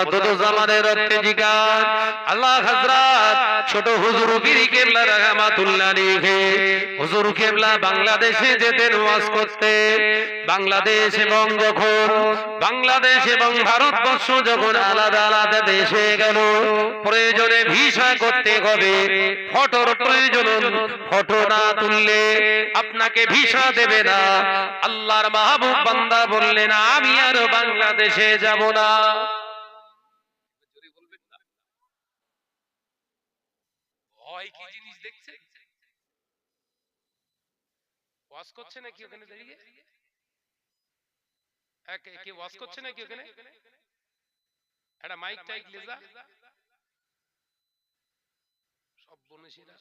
মুজাদ্দিদ জামানের রক্তে জিগার আল্লাহ হযরত ছোট হুজুর পীর কেবলা রাহমাতুল্লাহ আলাইহি হুজুর কেবলা বাংলাদেশে যেতেন ওয়াজ করতে। বাংলাদেশ এবং যখন বাংলাদেশ এবং ভারতবর্ষ যখন আলাদা আলাদা দেশে গেল, প্রয়োজনে ভিসা করতে হবে, ফটোর প্রয়োজন, ফটো না তুললে আপনাকে ভিসা দেবে না। আল্লাহর মাহবুব বান্দা বললেন আমি আর বাংলাদেশে যাব না। ভয় কি জিনিস দেখছে? ওয়াজ করছে নাকি ওখানে দাঁড়িয়ে? কে ওয়াজ করছে নাকি ওখানে? একটা মাইক টাইক লেজা সব বনেছিরা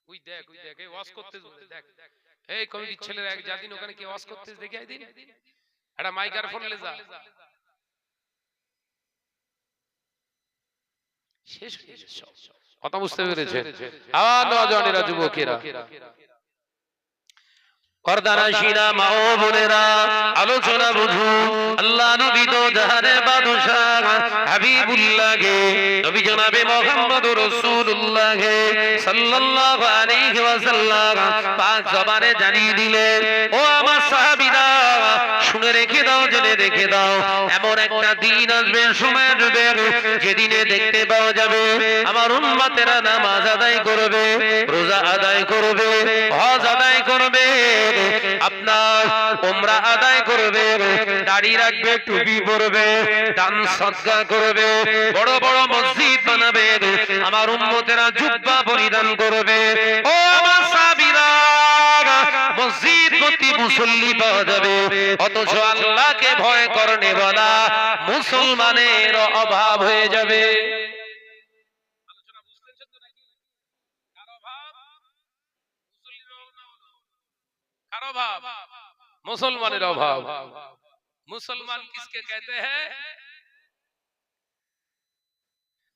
ওই দেখ এই ওয়াজ করতে দেখ, এই কমিটির ছেলেরা এক জাদিন ওখানে কি ওয়াজ করতে দেখে আইদিন একটা মাইক্রোফোন লেজা শেষ হয়ে গেছে সব। কথা বুঝতে পেরেছে? আবার নওজওয়ানেরা, যুবকেরা, পর্দানাশীরা, মা ও বোনেরা, আলোচনা বুঝু। আল্লাহ নবী তো জাহানের বাদশাহ হাবিবুল্লাহ গে, নবী জনাবে মুহাম্মদুর রাসূলুল্লাহ সাল্লাল্লাহু আলাইহি ওয়াসাল্লাম পাক জবানে জানিয়ে দিলেন, ও আমার সাহাবীরা শুনে রেখে দাও, জেনে রেখে দাও, এমন একটা দিন আসবে, সময় আসবে, যেদিনে দেখতে পাওয়া যাবে আমার উম্মতেরা নামাজ আদায় করবে, রোজা আদায় করবে, হজ আদায় করবে, আপনার উমরা আদায় করবে, দাড়ি রাখবে, টুপি পরবে, দান সদকা করবে, বড় বড় মসজিদ বানাবে, আমার উম্মতেরা জুব্বা পরিধান করবে। ও আমার সাহাবীরা, মসজিদ প্রতি মুসল্লি পাওয়া যাবে, অথচ আল্লাহকে ভয় করনে বলা মুসলমানের অভাব হয়ে যাবে। मुसलमानेर अभाव। मुसलमान किसके कहते हैं?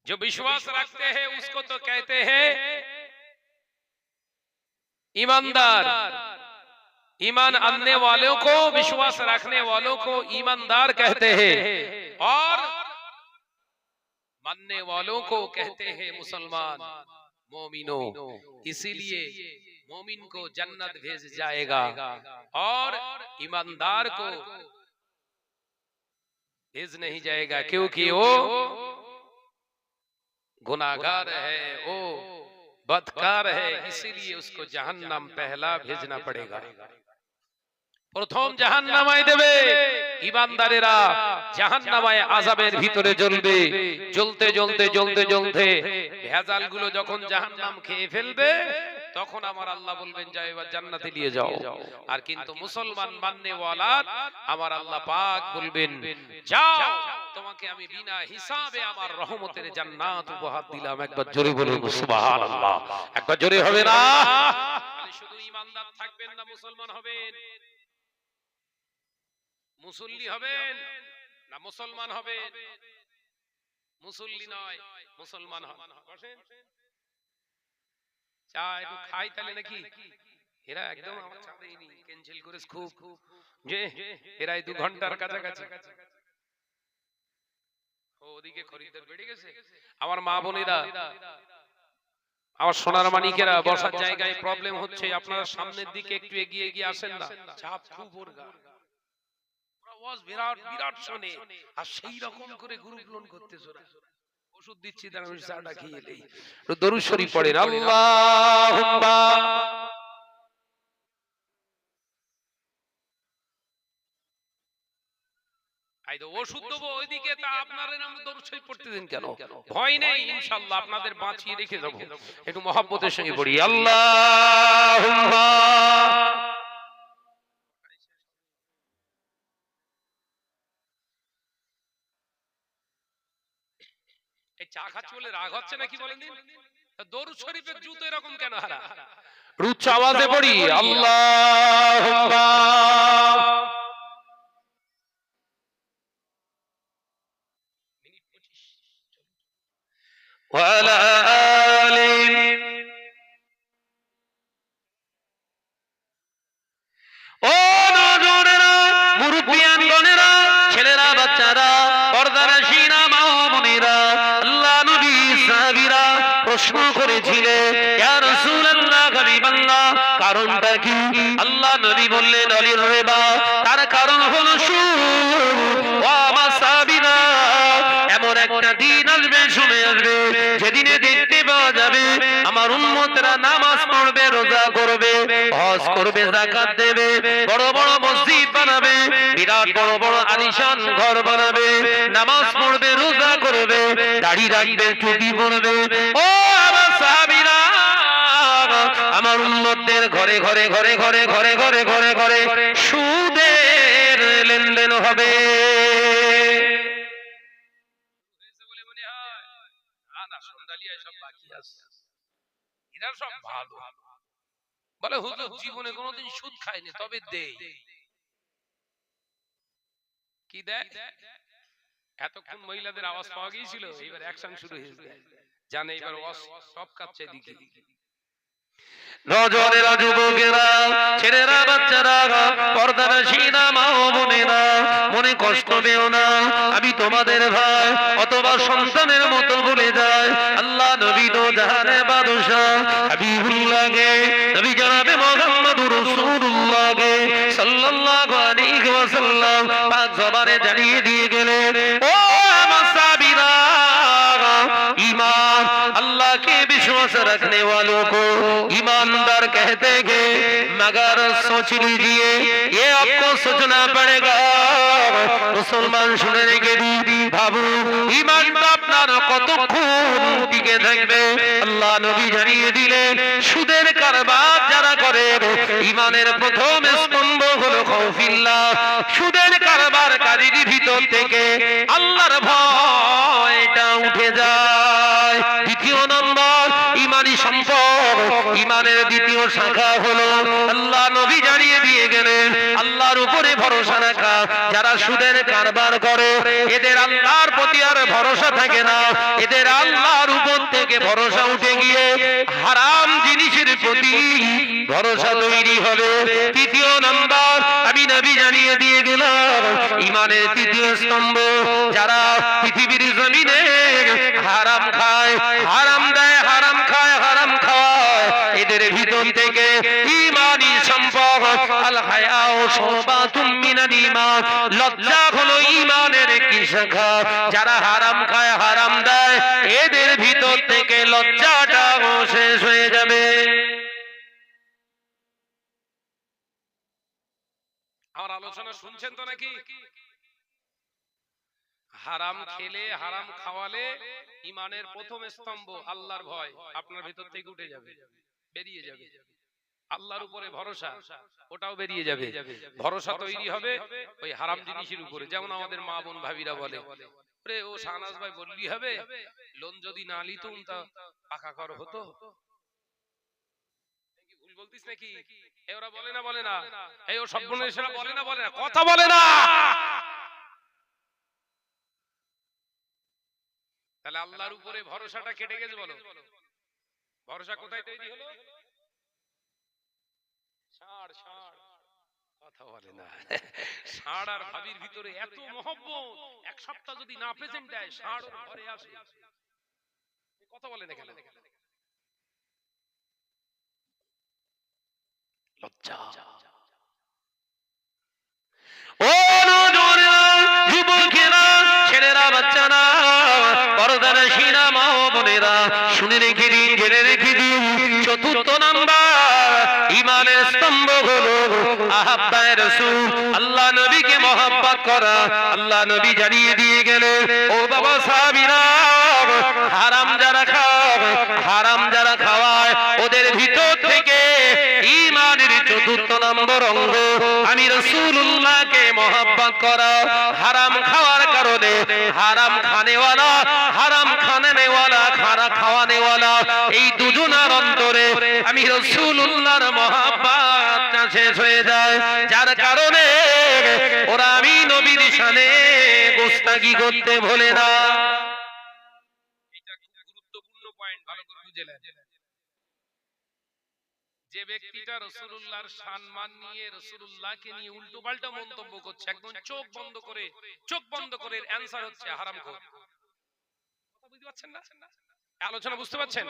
जो विश्वास रखते हैं उसको तो कहते हैं ईमानदार। ईमान आनने वालों को, विश्वास रखने वालों को ईमानदार कहते हैं, और मानने वालों को कहते हैं मुसलमान, मोमिनो। इसीलिए मोमिन को जन्नत भेज जाएगा और ईमानदार को भेज नहीं जाएगा, क्योंकि वो गुनाहगार है, वो बदकार है, इसीलिए उसको जहन्नम पहला भेजना पड़ेगा। प्रथम जहन्नामाय देवे ईमानदारेरा, जहन्नामाय आजाबेर ভিতরে জ্বলবে, জ্বলতে জ্বলতে জ্বলতে জ্বলতে ভেজালগুলো যখন জাহান্নাম খেয়ে ফেলবে, তখন আমার আল্লাহ বলবেন যাও এবার জান্নাতে নিয়ে যাও। আর কিন্তু মুসলমান মাননে ওয়ালা আমার আল্লাহ পাক বলবেন যাও, তোমাকে আমি বিনা হিসাবে আমার রহমতের জান্নাত উপহার দিলাম। একবার জোরে বলুন সুবহানাল্লাহ, একবার জোরে হবে না? শুধু ঈমানদার থাকবেন না, মুসলমান হবেন, মুসল্লি হবেন না মুসলমান হবেন? মুসল্লি নয়, মুসলমান হবেন। বসেন, চা একটু খাই তাহলে নাকি? এরা একদম আমার চা দেয়নি, ক্যান্সেল করে খুব যে এরা 2 ঘন্টার কাছাকাছি। ওদিকে খরিদ্দার বেড়ে গেছে। আমার মা বোনেরা, আমার সোনার মানিকেরা, বসার জায়গায় প্রবলেম হচ্ছে, আপনারা সামনের দিকে একটু এগিয়ে গিয়ে আসেন না, চাপ খুব ওরগা। ওয়াজ বিরাট বিরাট শুনে আর সেই রকম করে গ্রুপ লোন করতেছ না। ওষুধ দিচ্ছি, তার আমি চাটা খেয়ে নেই। দরুদ শরীফ পড়েন, আল্লাহুম্মা আই তো ওষুধ দেবো ওইদিকে, তা আপনারা নাম দরুদ শরীফ পড়তে দেন কেন? ভয় নেই, ইনশাআল্লাহ আপনাদের বাঁচিয়ে রেখে যাব। একটু মহব্বতের সঙ্গে পড়ি, আল্লাহুম্মা। এই চা খাচ্ছে বলে রাগ হচ্ছে নাকি বলেন দিন? দরুদ শরীফের জুতো এরকম কেন হারা? রুচ আওয়াজে পড়ি, আল্লাহুম্মা ওয়া আলা আলি। ও নজরেরা, মুরব্বিয়ানগণেরা, ছেলেরা, বাচ্চারা, পর্দার প্রশ্ন করেছিলে ইয়া রাসূলুল্লাহ হাবিবাল্লাহ কারণটা কি? আল্লাহ নবী বললেন আলীর রেবা, তার কারণ হলো ওয়া মাসাবিনা, এমন একটা দিন আসবে শুনে আসবে যেদিনে দেখতে পাওয়া যাবে আমার উম্মতরা নামাজ পড়বে, রোজা করবে, হজ করবে, যাকাত দেবে, বড় বড় মসজিদ বানাবে, বিরাট বড় বড় আলিশান ঘর বানাবে, নামাজ পড়বে, রোজা করবে, দাড়ি রাখবে, টুপি পরবে। ও আমার সাহাবীরা, আমার উম্মতদের ঘরে ঘরে ঘরে ঘরে ঘরে ঘরে ঘরে ঘরে সুদের লেনদেন হবে। বলে হুজুর জীবনে কোনোদিন সুদ খায়নি, তবে দেই। কি দেয়? এতক্ষণ মহিলাদের আওয়াজ পাওয়া গিয়েছিল, এবার অ্যাকশন শুরু হয়েছে, জানে এবার সব কাচ্ছে দিকে। নজরেরা, যুবকেরা, ছেলেরা, বাচ্চারা, পর্দানশীনা মা ও বোনেরা, মনে কষ্ট পেও না, আমি তোমাদের ভাই অথবা সন্তানের মতো বলে যায়। আল্লাহ নবী তো জাহানের বাদশাহ হাবিবুল্লাহকে, নবী জনাবে মুহাম্মদুর রাসূলুল্লাহকে সাল্লাল্লাহু আলাইহি ওয়াসাল্লাম পাক জবানে জানিয়ে দিয়ে গেলেন, ও আমার সাহাবীরা, ईमान अल्लाह के विश्वास रखने वालों को ईमानदार कहते हैं, मगर सोच लीजिए ये आपको सोचना पड़ेगा। मुसलमान सुनने के दी भाबू ईमानটা আপনার কতক্ষণ টিকে থাকবে? আল্লাহ নবী জানিয়ে দিলেন, সুদের কারবার যারা করে ঈমানের প্রথম স্তম্ভ হলো খাউফিল্লাহ। সুদের কারবারকারীর ভিতর থেকে আল্লাহর ভয়টা উঠে যায়। দ্বিতীয় নম্বর ঈমানি সম্পদ, ঈমানের দ্বিতীয় শাখা হলো আল্লাহ নবী জানিয়ে দিয়ে গেলেন, আল্লাহর উপরে ভরসা রাখা। যারা সুদের কারবার করে এদের আল্লাহর প্রতি আর ভরসা থাকে না, এদের আল্লাহর উপর থেকে ভরসা উঠে গিয়ে হারাম জিনিসের প্রতি ভরসা তৈরি হবে। তৃতীয় নম্বর আমি নবী জানিয়ে দিয়ে গেলাম, ঈমানের তৃতীয় স্তম্ভ যারা পৃথিবীর জমিনে হারাম খায়, হারাম দেয়, হারাম খায়, হারাম খাওয়ায়, এদের ভিতর থেকে ঈমানি সম্পদ আল হায়াউ শুবাতুম মিনাল ঈমান, লজ্জা হলো ঈমানের একটি শাখা। যারা হারাম খায়, হারাম দেয়, এদের ভিতর থেকে লজ্জাটা শেষ হয়ে যাবে। আমার আলোচনা শুনছেন তো নাকি? হারাম খেলে, হারাম খাওয়ালে ঈমানের প্রথম স্তম্ভ আল্লাহর ভয় আপনার ভিতর থেকে উঠে যাবে, বেরিয়ে যাবে। আল্লাহর উপরে ভরসা, ওটাও বেরিয়ে যাবে। ভরসা তৈরি হবে ওই হারাম জিনিসের উপরে। যেমন আমাদের মা বোন ভাবিরা বলে, ওরে ও শাহনাজ ভাই বললি হবে, লোন যদি না লিতুম তা পাকা কর হতো। ভুল বলতিস নাকি? ওরা বলে না, বলে না, এই ও সর্বনেশরা বলে না, বলে না, কথা বলে না। তাহলে আল্লাহর উপরে ভরসাটা কেটে গেছে। বলো ভরসা কোথায় তৈরি হলো? ষাঁড়, ষাঁড় কথা বলে না। ষাঁড় আর ভাবির ভিতরে এত মহব্বত, এক সপ্তাহ যদি না প্রেজেন্ট দেয় ষাঁড় ঘরে আসে। কথা বলে না কেন? লজ্জা। ও নজরেরা, যুবকেরা, ছেলেরা, বাচ্চারা, পর্দানশীনা মা ও বোনেরা, শুনে রেখে দিন, জেনে রেখে দিন, চতুর্থ নাম্বার ঈমানের স্তম্ভ হলো আহাব্বায়ে রাসূল, আল্লাহ নবীকে মহব্বত করা। আল্লাহ নবী জানিয়ে দিয়ে গেলেন, ও বাবা সাহাবীরা, হারাম যারা খায়, হারাম যারা খাওয়ায়, ওদের ভিতর থেকে ঈমানের চতুর্থ নম্বর অঙ্গ আমি রাসূলুল্লাহকে মহব্বত করা। হারাম খাওয়ার কারণে হারাম খানেওয়ালা, হারাম খানেওয়ালা, খানা খাওয়ানেওয়ালা, এই দুজনের অন্তরে আমি রাসূলুল্লাহর মহব্বতটা শেষ হয়ে যায়, যার কারণে ওরা আমি নবীর শানে গোস্তাকি করতে ভোলে না। এটা খুব গুরুত্বপূর্ণ পয়েন্ট, ভালো করে বুঝে নেন। যে ব্যক্তিটা রাসূলুল্লাহর সম্মান নিয়ে, রাসূলুল্লাহকে নিয়ে উল্টোপাল্টা মন্তব্য করছে, একদম চোখ বন্ধ করে, চোখ বন্ধ করে, অ্যানসার হচ্ছে হারামখোর। কথা বুঝতে পারছেন না? আলোচনা বুঝতে পারছেন?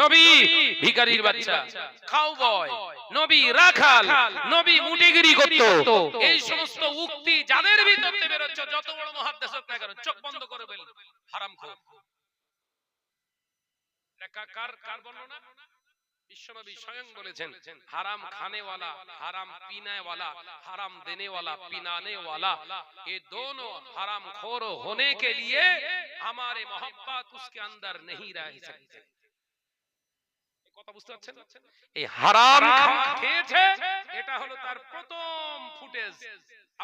নবী ভিখারির বাচ্চা, খাওবয়, নবী রাখাল, নবী মুটিগিরি করত, এই সমস্ত উক্তি যাদের ভিতর থেকে বের হচ্ছে, যত বড় মুহাদ্দিস হোক না কেন, চোখ বন্ধ করে বলেন হারামখোর। কার বর্ণনা? বিশ্বনবী স্বয়ং বলেছেন, হারাম খানে वाला, হারাম पीने वाला, হারাম देने वाला, पिलाने वाला, ये दोनों हराम खोर होने के लिए हमारे मोहब्बत उसके अंदर नहीं रह सकते। কথা বুঝতে পারছেন? এই হারাম খেয়েছে, এটা হলো তার প্রথম ফুটেজ।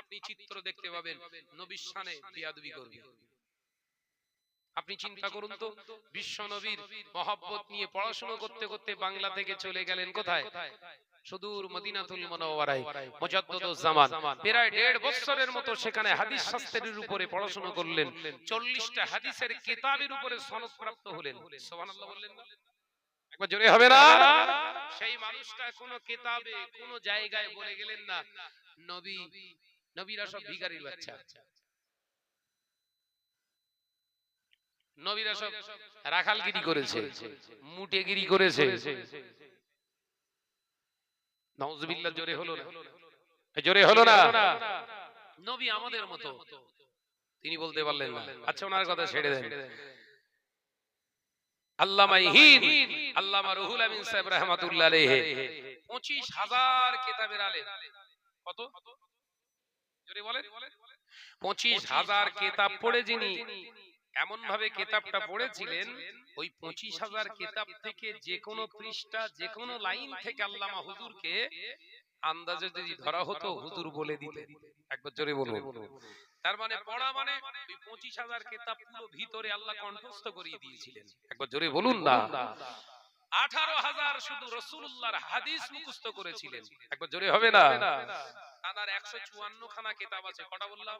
আপনি চিত্র দেখতে পাবেন, নবীর শানে বিয়াদবি করবে। আপনি চিন্তা করুন তো, বিশ্ব নবীর মহব্বত নিয়ে পড়াশোনা করতে করতে বাংলা থেকে চলে গেলেন কোথায়? সুদূর মদিনাতুল মুনাওয়ারায় মুজাদ্দিদুজ জামান। প্রায় 1.5 বছরের মতো সেখানে হাদিস শাস্ত্রের উপরে পড়াশোনা করলেন। 40টা হাদিসের কিতাবের উপরে সনদ প্রাপ্ত হলেন। সুবহানাল্লাহ বললেন না? একবার জোরে হবে না? সেই মানুষটা কোন কিতাবে কোন জায়গায় বলে গেলেন না নবীরা সব ভিখারির বাচ্চা, নবীরা সব রাখালগিরি করেছে, মুটেগিরি করেছে। নাউজুবিল্লাহ, জোরে হলো না? জোরে হলো না? নবী আমাদের মতো, তিনি বলতে পারলেন না। আচ্ছা, ওনার কথা ছেড়ে দেন। আল্লামা হিন, আল্লামা রুহুল আমিন সাহেব রাহমাতুল্লাহ আলাইহি 25,000 কিতাবের আলেম। কত? জোরে বলেন। 25,000 কিতাব পড়ে যিনি এমন ভাবে কিতাবটা পড়েছিলেন, ওই 25,000 কিতাব থেকে যে কোনো পৃষ্ঠা, যে কোনো লাইন থেকে আল্লামা হুজুরকে আন্দাজে যদি ধরা হতো, হুজুর বলে দিতেন। একবার জোরে বলুন। তার মানে পড়া মানে ওই 25,000 কিতাব পুরো ভিতরে আল্লাহ কণ্ঠস্থ করিয়ে দিয়েছিলেন। একবার জোরে বলুন না। 18,000 শুধু রাসূলুল্লাহর হাদিস মুখস্থ করেছিলেন। একবার জোরে হবে না? তার 154 খানা কিতাব আছে। কটা বললাম?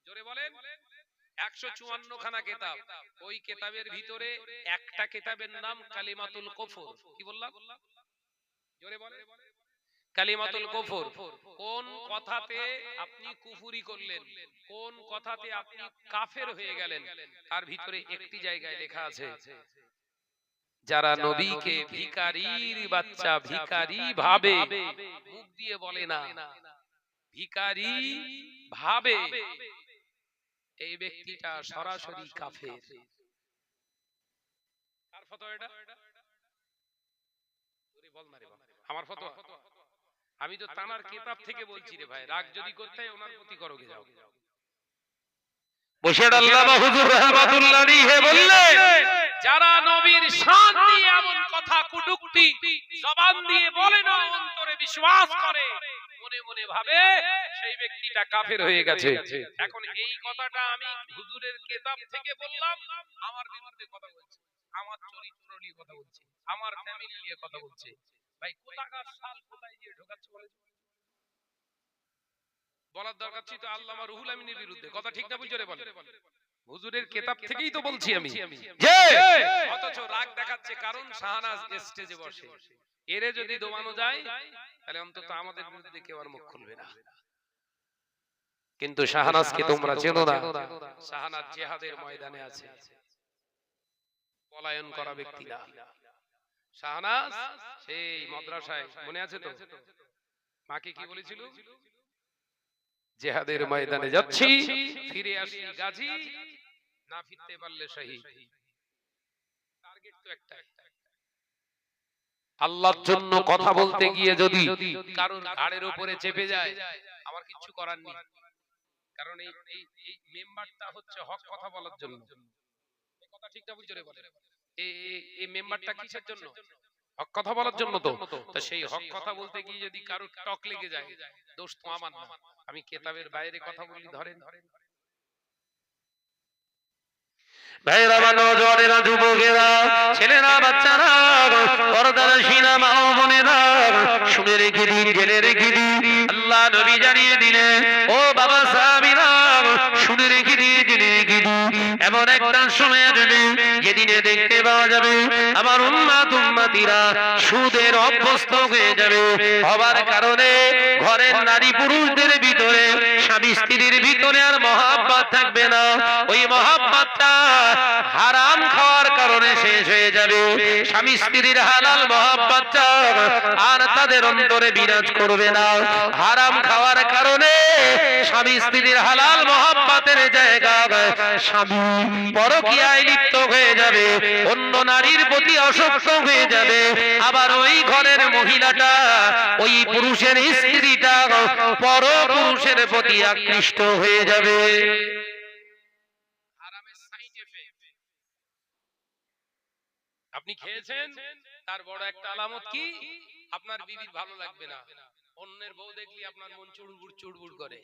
জোরে বলেন। 154 খানা কিতাব। ওই কিতাবের ভিতরে একটা কিতাবের নাম কালিমাতুল কুফর। কি বললাম? জোরে বলেন। কালিমাতুল কুফর। কোন কথাতে আপনি কুফরি করলেন, কোন কথাতে আপনি কাফের হয়ে গেলেন, তার ভিতরে একটি জায়গায় লেখা আছে, যারা নবীকে ভিখারির বাচ্চা, ভিখারি ভাবে, মুখ দিয়ে বলে না, ভিখারি ভাবে, এই ব্যক্তিটা সরাসরি কাফের। কার ফতোয়া এটা? তুই বল না রে বাবা, আমার ফতোয়া? আমি তো তানার কিতাব থেকে বলছি রে ভাই, রাগ যদি করতে হয় ওনার প্রতি করোগে যাও। বশির আল্লামা হুজুর রাহমাতুল্লাহ আলাইহি বললেন, যারা নবীর শান দিয়ে এমন কথা কটূক্তি জবান দিয়ে বলে না, অন্তরে বিশ্বাস করে, মনে মনে ভাবে, সেই ব্যক্তিটা কাফের হয়ে গেছে। এখন এই কথাটা আমি হুজুরের কিতাব থেকে বললাম, আমার বিরুদ্ধে কথা বলছে, আমার চরিত্র নিয়ে কথা বলছে, আমার ফ্যামিলি নিয়ে কথা বলছে। ভাই কোথাকার সাল কোথায় গিয়ে ঢোকাচ্ছে বলে? বলার দরকার ছিল তো আল্লামা রুহুল আমিনের বিরুদ্ধে। কথা ঠিক না বুঝরে বলেন? হুজুরের কিতাব থেকেই তো বলছি আমি। যে অথচ রাগ দেখাচ্ছে কারণ শাহনাজ স্টেজে বসে। এরে যদি দমানো যায় তাহলে অন্তত আমাদের বিরুদ্ধে কেউ আর মুখ খুলবে না। কিন্তু শাহনাজকে তোমরা চেনো না। শাহনাজ জিহাদের ময়দানে আছে, পলায়ন করা ব্যক্তি না। শাহনাজ সেই মাদ্রাসায়, মনে আছে তো, মাকে কি বলেছিল? জিহাদের ময়দানে যাচ্ছি, ফিরে আসি গাজী, না ফিরতে পারলে শহীদ। টার্গেট তো একটাই। আল্লাহর জন্য কথা বলতে গিয়ে যদি কারণ ঘাড়ের উপরে চেপে যায়, আমার কিছু করার নেই। কারণ এই মেম্বারটা হচ্ছে হক কথা বলার জন্য। এই কথা ঠিকটা বুঝতে বলে। এই মেম্বারটা কিসের জন্য? হক কথা বলার জন্য। তো সেই হক কথা বলতে গিয়ে যদি কারো টক লেগে যায়, দোষ তো আমার না। আমি কিতাবের বাইরে কথা বলি, ধরেন। ভাইরা, নওজওয়ানেরা, যুবকেরা, ছেলেরা, বাচ্চারা, পর্দার শিনা মা ও বোনেরা, শুনে রেখে দিন, জেনে রেখে দিন, আল্লাহ নবী জানিয়ে দিলেন, ও বাবা সাহাবীরা, শুনে রেখে দিন, জেনে রেখে দিন, এমন একটা সময় আসবে যেদিনে দেখতে পাওয়া যাবে আমার উম্মতীরা সুদের অভ্যস্ত হয়ে যাবে। হবার কারণে ঘরের নারী পুরুষদের ভিতরে, স্বামী স্ত্রীর ভিতরে আর মহব্বত থাকবে না। ওই মহব্বতটা হারাম খাওয়ার কারণে কারণে শেষ হয়ে যাবে। স্বামী স্ত্রীর হালাল মহব্বত আর তাদের অন্তরে বিরাজ করবে না। হারাম খাওয়ার কারণে স্বামী স্ত্রীর হালাল মহব্বতের জায়গা স্বামী পরকীয়ায় লিপ্ত হয়ে যাবে, অন্য নারীর প্রতি আসক্ত হয়ে যাবে। আবার ওই ঘরের মহিলাটা, ওই পুরুষের স্ত্রীটা পর পুরুষের প্রতি আকৃষ্ট হয়ে যাবে। আপনি খেয়েছেন, তার বড় একটা আলামত কি? আপনার বিবির ভালো লাগবে না। অন্যের বউ দেখলি আপনার মন চুড়বুড় চুড়বুড় করে।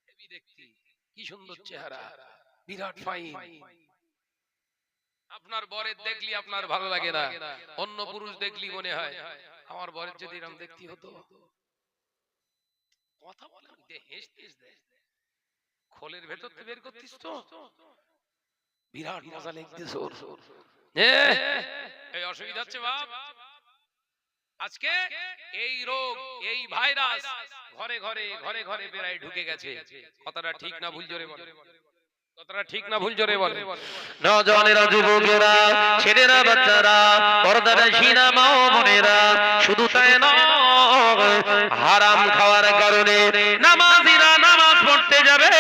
হেবি দেখতে, কি সুন্দর চেহারা, বিরাট ফাইন। আপনার বরের দেখলি আপনার ভালো লাগে না। অন্য পুরুষ দেখলি মনে হয় আমার বরের যদি এরকম দেখতে হতো। কথা বলে হেসতিস দে, খোলের ভেতর থেকে বের করতিস তো, বিরাট মজা লাগতেছ। এই অসুবিধা হচ্ছে বাপ। আজকে এই রোগ, এই ভাইরাস ঘরে ঘরে ঘরে ঘরে বেড়ায় ঢুকে গেছে। কথাটা ঠিক না ভুল জোরে বলে? কথাটা ঠিক না ভুল জোরে বলে? নওজওয়ানেরা, যুবকেরা, ছেলেরা, বাচ্চারা, পর্দানশীনা মা ও বোনেরা, শুধু তাই নয়, হারাম খাওয়ার কারণে নামাজিরা নামাজ পড়তে যাবে,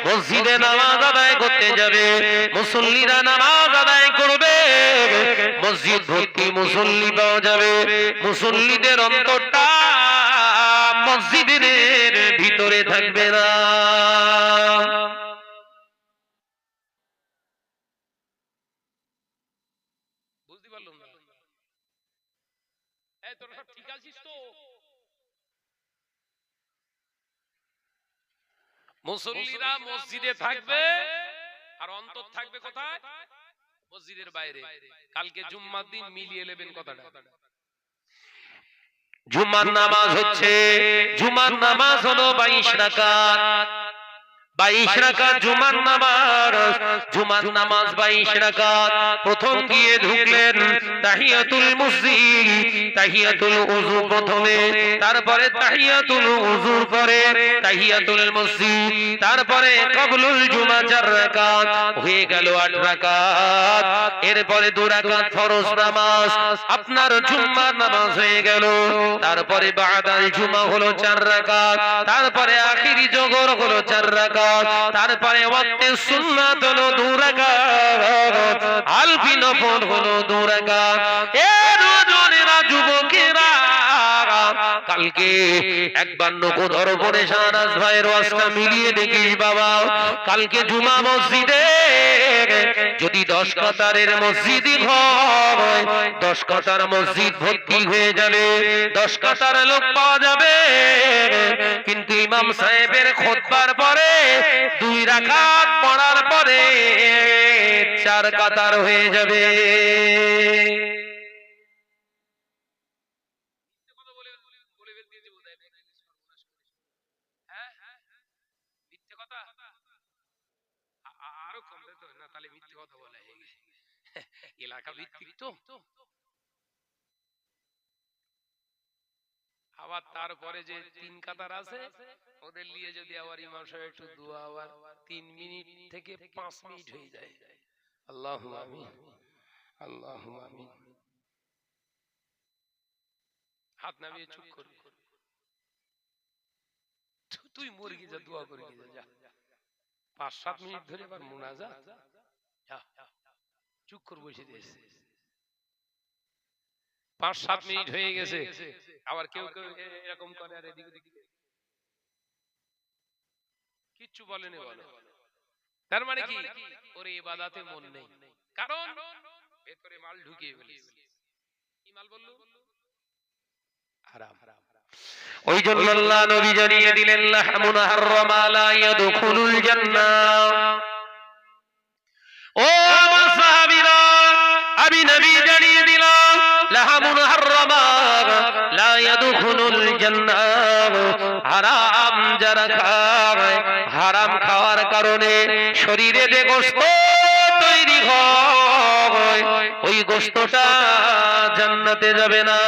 মসজিদে নামাজ আদায় করতে যাবে, মুসল্লিরা নামাজ আদায় করবে, মসজিদ ভর্তি মুসল্লি পাওয়া যাবে, মুসল্লিদের অন্তরটা মসজিদের ভিতরে থাকবে না। বুঝতে পারলাম না। এই তোরা সব ঠিক আছিস তো? মুসল্লিরা মসজিদে থাকবে আর অন্তর থাকবে কোথায়? মসজিদের বাইরে। কালকে জুম্মার দিন মিলিয়ে নেবেন কথাটা। জুমার নামাজ হচ্ছে, জুমার নামাজ হলো 22 রাকাত। 22 রাকাত জুমার নামাজ। জুমার নামাজ 22 রাকাত। প্রথম গিয়ে ঢুকলেন তাহিয়াতুল মসজিদ, তাহিয়াতুল ওযু প্রথমে, তারপরে তাহিয়াতুল ওযুর পরে তাহিয়াতুল মসজিদ, তারপরে কবলুল জুমা 4 রাকাত, হয়ে গেল 8 রাকাত। এরপরে 2 রাকাত ফরজ নামাজ, আপনার জুমার নামাজ হয়ে গেল। তারপরে বাদাল জুমা হলো 4 রাকাত, তারপরে আখিরি জোহর হলো 4 রাকাত, তারপরে ওয়াক্তে সুন্নাত হলো 2 রাকাত, আলফি নফল হলো 2 রাকাত। এ নওজওয়ানেরা, যুবকেরা, কালকে একবার নকদর পরে শাহনাজ ভাইয়ের ওয়াজটা মিলিয়ে দেখিস বাবা। কালকে জুমা মসজিদে যদি 10 কাতারের মসজিদই হয়, 10 কাতার মসজিদ ভর্তি হয়ে যাবে, 10 কাতার লোক পাওয়া যাবে। কিন্তু ইমাম সাহেবের খুতবার পরে 2 রাকাত পড়ার পরে 4 কাতার হয়ে যাবে। আরো কম তো না, তাহলে মিথ্যে কথা বলে এলাকা ভিত্তিক তো। আবার তারপরে যে 3 কাতার আছে ওদের নিয়ে যদি আবার ইমাম সাহেব একটু দোয়া, আবার 3 মিনিট থেকে 5 মিনিট হয়ে যায়। আল্লাহুম্মা আমিন, আল্লাহুম্মা আমিন। হাত নামিয়ে চুপ কর। তুই মুরগি যা দোয়া করে যা, 5-7 মিনিট ধরে আবার মুনাজাত, চুপ করে বসে দিয়েছে। 5-7 মিনিট হয়ে গেছে, আবার কেউ কেউ এরকম করে আর এদিক ওদিক কিচ্ছু বলেনি। বলে তার মানে কি? ওরে ইবাদতে মন নেই, কারণ ভেতরে মাল ঢুকিয়ে ফেলেছে। কি মাল বললো? হারাম। ওই জন্য আল্লাহ নবী জানিয়ে দিলেন, লাহমুন হারামা লা ইয়াদখুলুল জান্নাহ। ও আমার সাহাবীরা, আমি নবী জানিয়ে দিলাম, লাহমুন হারামা লা ইয়াদখুলুল জান্নাহ। হারাম যারা খায়, হারাম খাওয়ার কারণে শরীরে যে গোশত তৈরি হয়, ওই গোশতটা জান্নাতে যাবে না।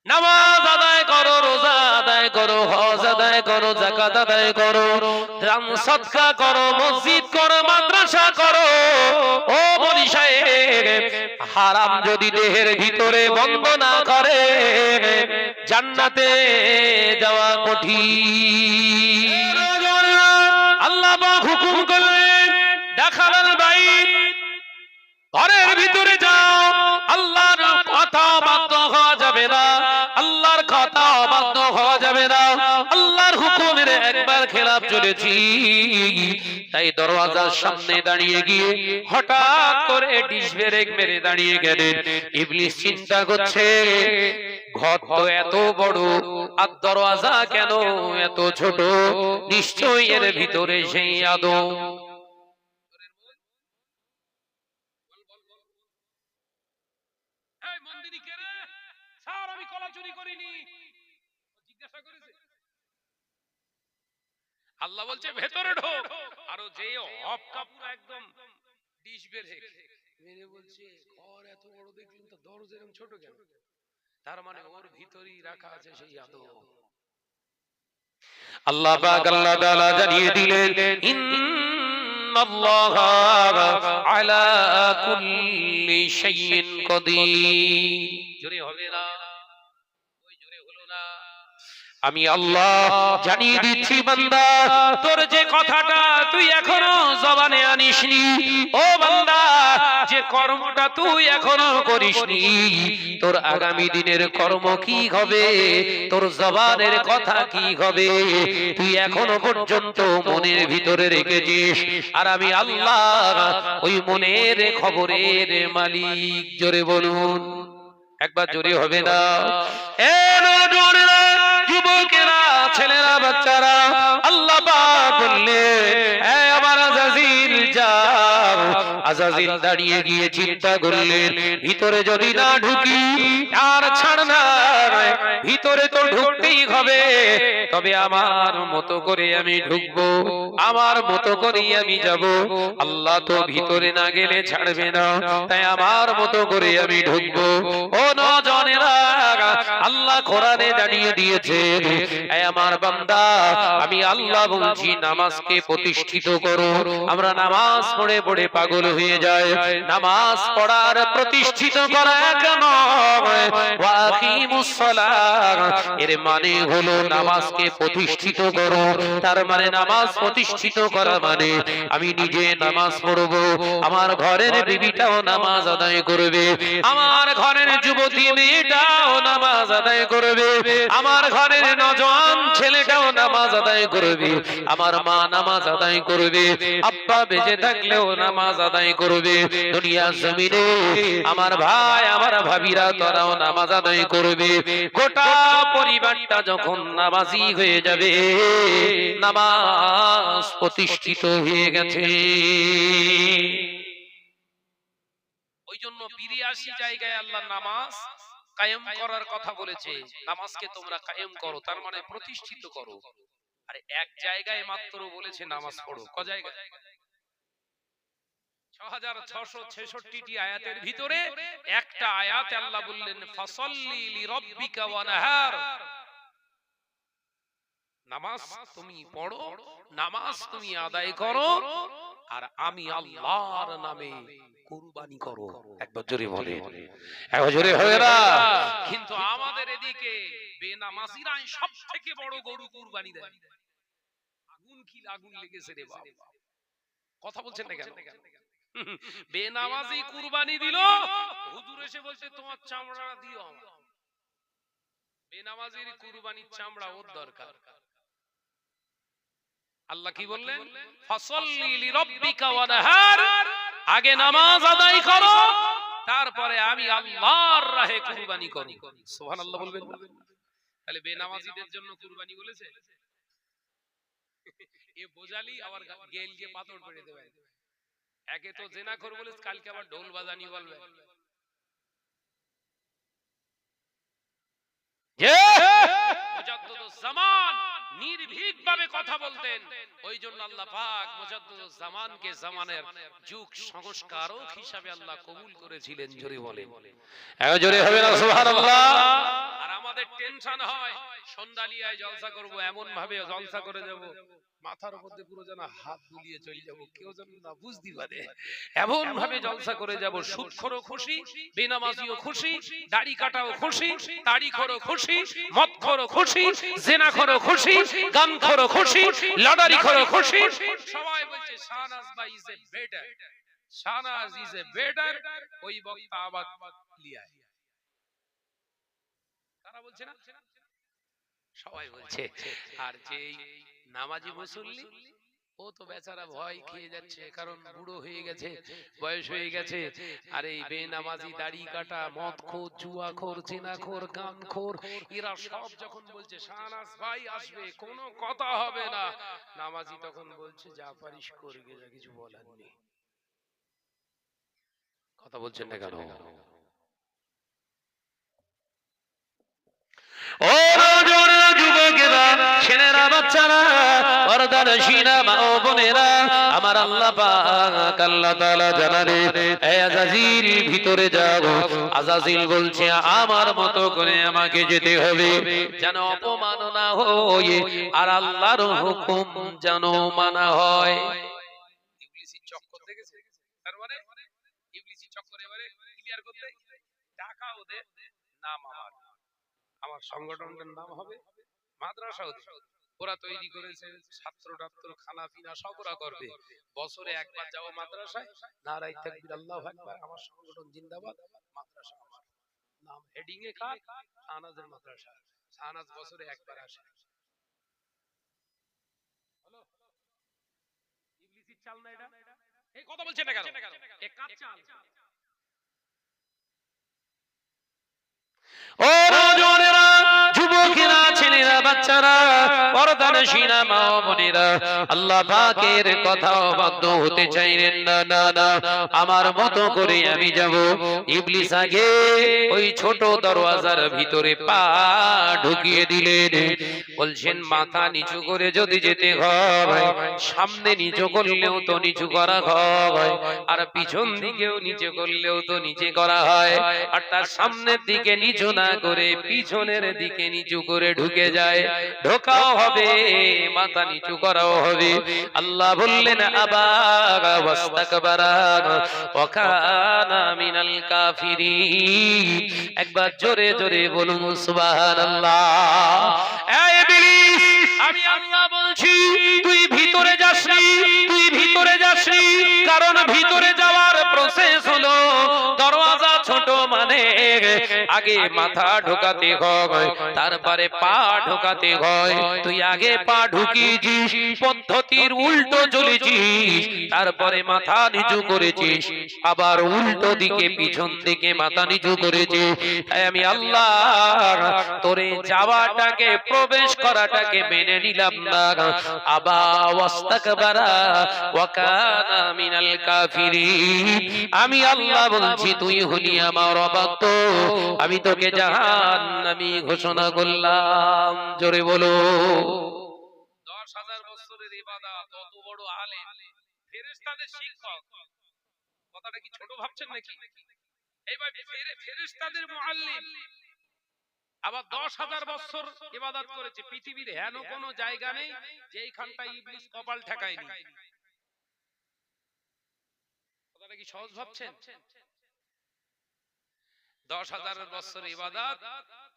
নামাজ আদায় করো, রোজা আদায় করো, হজ আদায় করো, যাকাত আদায় করো, দান সদকা করো, মসজিদ করো, মাদ্রাসা করো। ও বলি সাহেব, হারাম যদি দেহের ভিতরে বন্ধ না করে জান্নাতে যাওয়া কঠিন। আল্লাহ পাক হুকুম করলেন, দাখালাল বাইত, ঘরের ভিতরে যাও, আল্লাহর কথা বাধ্য হওয়া যাবে না, আল্লাহর কথা বাধ্য হওয়া যাবে না। আল্লাহর হুকুমের একবার খেলাপ চলেছি, তাই দরওয়াজার সামনে দাঁড়িয়ে গিয়ে হঠাৎ করে ডিশ ব্রেক মেরে দাঁড়িয়ে গেলেন। ইবলিস চিন্তা করছে, ঘর তো এত বড় আর দরওয়াজা কেন এত ছোট, নিশ্চয়ই এর ভিতরে সেই আদম। আল্লাহ বলছে ভেতরে ঢোক, আর যে হপ কাপুর একদম ডিশ ব্রেক মেরে বলছে ঘর এত বড় দেখলাম তো দরজা এরকম ছোট কেন? তার মানে ওর ভিতরেই রাখা আছে সেই আদম। আল্লাহ পাক আল্লাহ তাআলা জানিয়ে দিলেন, ইন্নাল্লাহা আলা কুল্লি শাইইন কাদির। জোরে হবে না? ওই জোরে হলো না। আমি আল্লাহ জানিয়ে দিচ্ছি বান্দা, তোর যে কথাটা তুই এখনো জবানে আনিসনি, ও বান্দা, যে কর্মটা তুই এখনো করিসনি, তোর আগামী দিনের কর্ম কি হবে, তোর জবানের কথা কি হবে, তুই এখনো পর্যন্ত মনের ভিতরে রেখেছিস। আর আমি আল্লাহ ওই মনের খবরের মালিক। জোরে বলুন, একবার জোরে হবে না? এ নওজোয়ানেরা, যুবকেরা, ছেলেরা, বাচ্চারা, আল্লাহ পাক বললেন, হে আমার আজাজিল যাও। আজাজিল দাঁড়িয়ে গিয়ে চিন্তা করলেন, ভিতরে যদি না ঢুকি আর ছাড় না, ভিতরে তো ঢুকতেই হবে, তবে আমার মতো করে আমি ঢুকবো, আমার মতো করেই আমি যাব। আল্লাহ তো ভিতরে না গেলে ছাড়বে না, তাই আমার মতো করে আমি ঢুকবো। ও নওজোয়ানেরা, আল্লাহ কোরআনে জানিয়ে দিয়েছে, হে আমার বান্দা, আমি আল্লাহ বলছি নামাজকে প্রতিষ্ঠিত করো। আমরা নামাজ পড়ে পড়ে পাগল হয়ে যাই। নামাজ পড়ার প্রতিষ্ঠিত করা কেন? ওয়া আকিমুস সালাহ, এর মানে হলো নামাজকে প্রতিষ্ঠিত করো। তার মানে নামাজ প্রতিষ্ঠিত করা মানে আমি নিজে নামাজ পড়বো, আমার ঘরের বিবিটাও নামাজ আদায় করবে, আমার ঘরের যুবতী মেয়েটাও নামাজ আদায় করবে, আমার ঘরের নওজোয়ান ছেলেটাও নামাজ আদায় করবে, আমার মা নামাজ আদায় করবে, আব্বা বেঁচে থাকলেও নামাজ আদায় করবে। দুনিয়ার জমিনে আমার ভাই, আমার ভাবিরা, তারাও নামাজ আদায় করবে। গোটা পরিবারটা যখন নামাজি হয়ে যাবে, নামাজ প্রতিষ্ঠিত হয়ে গেছে। ওই জন্য 82 জায়গায় আল্লাহ নামাজ কায়েম করার কথা বলেছে। নামাজকে তোমরা কায়েম করো, তার মানে প্রতিষ্ঠিত করো। আর এক জায়গায় মাত্র বলেছে নামাজ পড়ো। ক জায়গায়? 6666টি আয়াতের ভিতরে একটা আয়াতে আল্লাহ বললেন, ফাসাল্লি লিরাব্বিকা ওয়ানহার, নামাজ তুমি পড়ো, নামাজ তুমি আদায় করো, আর আমি আল্লাহর নামে কুরবানি করো। একবার জোরে বলে, একবার জোরে হবে না? কিন্তু আমাদের এদিকে বেনামাজিরা সবথেকে বড় গরু কুরবানি দেয়। আগুন কি আগুন লেগেছে রে বাবা, কথা বলছেন না কেন? বেনামাজি কুরবানি দিল, হুজুর এসে বলছে তোমার চামড়া দিও। বেনামাজির কুরবানির চামড়া ওর দরকার। আল্লাহ কি বললেন? ফাসাল্লি লিরাব্বিকা ওয়ানহার, আগে নামাজ আদায় করো, তারপরে আমি আল্লাহর রাহে কুরবানি করো। সুবহানাল্লাহ বলবেন না? তাহলে বেনামাজিদের জন্য কুরবানি বলেছে? এ বোঝালি আবার গেলকে পাথর পেড়ে দেবে। একে তো জেনাখোর বলে, কালকে আবার ঢোল বাজানি বলবে। মুজাদ্দিদুজ জামান নির্ভীকভাবে কথা বলতেন। ওই জন্য আল্লাহ পাক মুজাদ্দিদুজ জামানকে জামানের যুগ সংস্কারক হিসাবে আল্লাহ কবুল করেছিলেন। জোরে বলেন, জোরে হবে না? সুবহানাল্লাহ। আর আমাদের টেনশন হয় সন্ধ্যালিয়ায় জলসা করব, এমন ভাবে জলসা করে যাব মাথার উপর দিয়ে পুরো যেন হাত বুলিয়ে চলে যাব, কেউ যেন না বুঝতে পারে, এমন ভাবে জলসা করে যাব। সুদখোরও খুশি, বেনামাজিও খুশি, দাড়ি কাটাও খুশি, দাড়িখোরও খুশি, মদখোরও খুশি, জেনাখোরও খুশি, গানখোরও খুশি, লটারিখোরও খুশি। সবাই বলছে শাহনাজ ভাই is a better, Shahnaz is a better. ওই বক্তা আবার লিয়া তারা বলছে না, সবাই বলছে। আর যেই নামাজি মুসল্লি ও তো বেচারা ভয় খেয়ে যাচ্ছে, কারণ বুড়ো হয়ে গেছে, বয়স হয়ে গেছে। আর এই বেনামাজি, দাড়ি কাটা, মদখোর, জুয়াখোর, জিনাখোর, গানখোর, এরা সব যখন বলছে শাহনাজ ভাই আসবে, কোনো কথা হবে না, নামাজি তখন বলছে যা পারিস করবে, যা কিছু বলার নেই। কথা বলছেন না কেন? ও নওজোয়ান যুবকেরা, ছেলেরা, বাচ্চারা, পর্দানশীলা মা ও বোনেরা, আমার আল্লাহ পাক আল্লাহ তাআলা জানালে এ আযাজিল ভিতরে যাও। আযাজিল বলছে আমার মতো করে আমাকে যেতে হবে, যেন অপমাননা হয় আর আল্লাহর হুকুম যেন মানা হয়। ইবলিসি চক্কর দেখেছে, তার মানে ইবলিসি চক্কর এবারে ক্লিয়ার করতে, টাকা ওদের নাম আমার সংগঠনের নাম হবে মাদ্রাসা। ওরা তৈরি করেছে, ছাত্র টাত্র খানা পিনা সব ওরা করবে। বছরে একবার যাবো মাদ্রাসায়, নারায়ে তাকবীর আল্লাহু আকবার, আমার সংগঠন জিন্দাবাদ, মাদ্রাসা আমার নাম হেডিং এ কার, শাহনাজের মাদ্রাসা। শাহনাজ বছরে একবার আসে। হলো ইবলিসির চাল না এটা? এই কথা বলছেন না কেন? এ কার চাল? ও নওজোয়ানেরা, যুবকেরা, ছেলেরা, বাচ্চারা, পর্দানশীলা মা ও বোনেরা, আল্লাহ পাকের কথা বাধ্য হতে চাইলেন না। না না, আমার মতো করে আমি যাব। ইবলিস আগে ওই ছোট দরওয়াজার ভিতরে পা ঢুকিয়ে দিলেন। বলছেন মাথা নিচু করে যদি যেতে হয়, সামনে নিচু করলেও তো নিচু করা হয়, আর পিছন দিকেও নিচে করলেও তো নিচে করা হয়। আর তার সামনের দিকে নিচু না করে পিছনের দিকে নিচু করে ঢুকে যায়, ঢোকাও হবে, মাথা নিচু করাও হবে। আল্লাহ বললেন আবা ওয়াস্তাকবারা ওয়া কানা মিনাল কাফিরিন। একবার জোরে জোরে বলুন সুবহানাল্লাহ। এই ইবলিস, আমি আল্লাহ বলছি তুই ভিতরে যাসনি, তুই ভিতরে যাসনি, কারণ ভিতরে যাওয়ার প্রসেস হলো দরওয়াজা ছোট মানে আগে মাথা ঢোকাতে হয়, তারপরে পা ঢোকাতে হয়। তুই আগে পা ঢুকিয়েছিস, পদ্ধতির উল্টো চলেছিস, তারপরে মাথা নিচু করেছিস, আবার উল্টো দিকে পিছন দিকে মাথা নিচু করেছিস। তাই আমি আল্লাহ তোরে যাওয়াটাকে, প্রবেশ করাটাকে মেনে নিলাম না। আবা ওয়াস্তাকবারা ওয়া কানা মিনাল কাফিরিন। আমি আল্লাহ বলছি তুই হলি আমার অবাধ্য, আমি তোকে জাহান্নামী ঘোষণা করলাম। জোরে বলো। 10,000 বছরের ইবাদত, তত বড় আলেম, ফেরেশতাদের শিক্ষক, কথাটা কি ছোট ভাবছেন নাকি? এইবার ফেরেশতাদের মুআল্লিম, আবার 10,000 বছর ইবাদত করেছে। পৃথিবীর হেন কোন জায়গা নেই যেখানটায় ইবলিস কপাল ঠেকায়নি। কথাটা কি সহজ ভাবছেন? 10,000 বছর ইবাদত,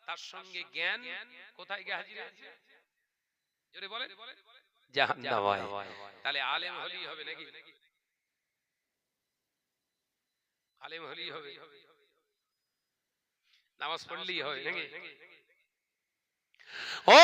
তার সঙ্গে জ্ঞান, কোথায় গিয়ে হাজির হয়েছে? জোরে বলেন। জাহান্নামে। তাহলে আলেম হলেই হবে নাকি? আলেম হলেই হবে, নামাজ পড়লেই হবে নাকি? ও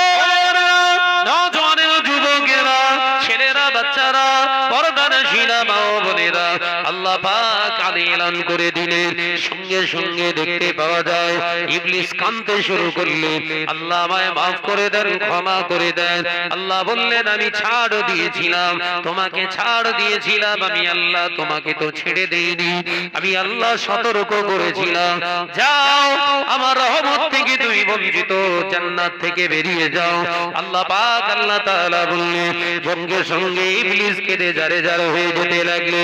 নওজোয়ান যুবকেরা, ছেলেরা, বাচ্চারা, পর্দানশীলা মা ও বোনেরা, আল্লাহ পাক এলান করে দিলেন। সঙ্গে সঙ্গে দেখতে পাওয়া যায় ইবলিস কাঁদতে শুরু করলেন, আল্লাহ আমায় মাফ করে দেন, ক্ষমা করে দেন। আল্লাহ বললেন আমি ছাড় দিয়েছিলাম, তোমাকে ছাড় দিয়েছিলাম, আমি আল্লাহ তোমাকে তো ছেড়ে দেইনি, আমি আল্লাহ সতর্ক করেছিলাম, যাও আমার রহমত থেকে তুমি বঞ্চিত, জান্নাত থেকে বেরিয়ে যাও। আল্লাহ পাক আল্লাহ তাআলা বললেন, সঙ্গে সঙ্গে ইবলিস কেঁদে যারে যারে পার হয়ে যেতে লাগলে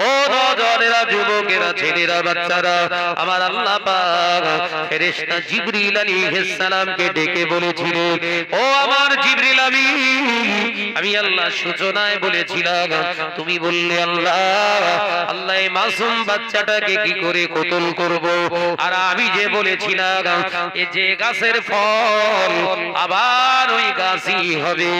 ও নওজওয়ানেরা, যুবকেরা, ছেলেরা, বাচ্চারা, আমার আল্লাহ পাক ফেরেশতা জিবরিল আলাইহিস সালামকে ডেকে বলেছিলেন, ও আমার জিবরিল, আমি আল্লাহ সূচনায় বলেছিলাম, তুমি বললে আল্লাহ এই মাসুম বাচ্চাটাকে কি করে কতল করব, আর আমি যে বলেছিলাম এই যে গাছের ফল আবার ওই গাছই হবে,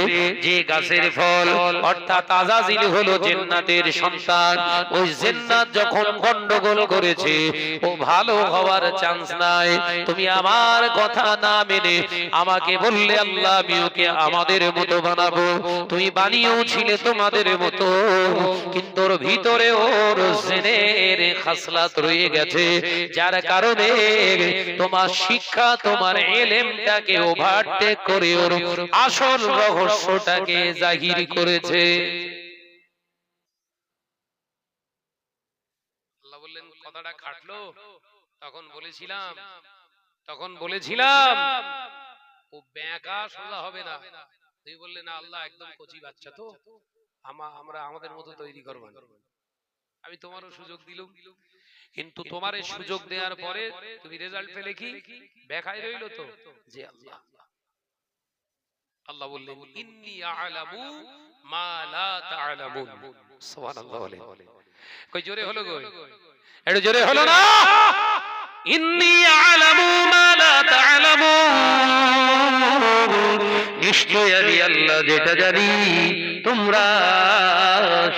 যে গাছের ফল অর্থাৎ আযাজিল হলো জান্নাতের সন্তান, ওই জান্নাত যখন গন্ডগোল করেছে ও ভালো হওয়ার চান্স নাই, তুমি আমার কথা না মেনে আমাকে বললে আল্লাহ আমি ওকে আমাদের মতো বানাবো, তুমি বানিয়েছিলে তোমাদের মতো, কিন্তু ওর ভিতরে ওর জিনের খাসলাত রয়ে গেছে, যার কারণে তোমার শিক্ষা তোমার ইলমটাকে ওভারটেক করে ওর আসল রহস্যটাকে জাহির করেছে। আল্লাহ বললেন কথাটা খাটলো, তখন বলেছিলাম ও ব্যাকা সোজা হবে না। তুই বললে না আল্লাহ একদম কচি বাচ্চা, তো আমরা আমাদের মতো তৈরি করব, আমি তোমারও সুযোগ দিলুম, কিন্তু তোমার এই সুযোগ দেওয়ার পরে তুমি রেজাল্ট পেলে কি ব্যাকাই রইলো তো, যে আল্লাহ আল্লাহ বললেন ইন্নী আ'লামু মা লা তা'লামুন, সুবহানাল্লাহ বলে, কই জোরে হলো গো, একটু জোরে হলো না, ইন্নী আ'লামু মা লা তা'লামুন, নিশ্চয় আমি আল্লাহ যেটা জানি তোমরা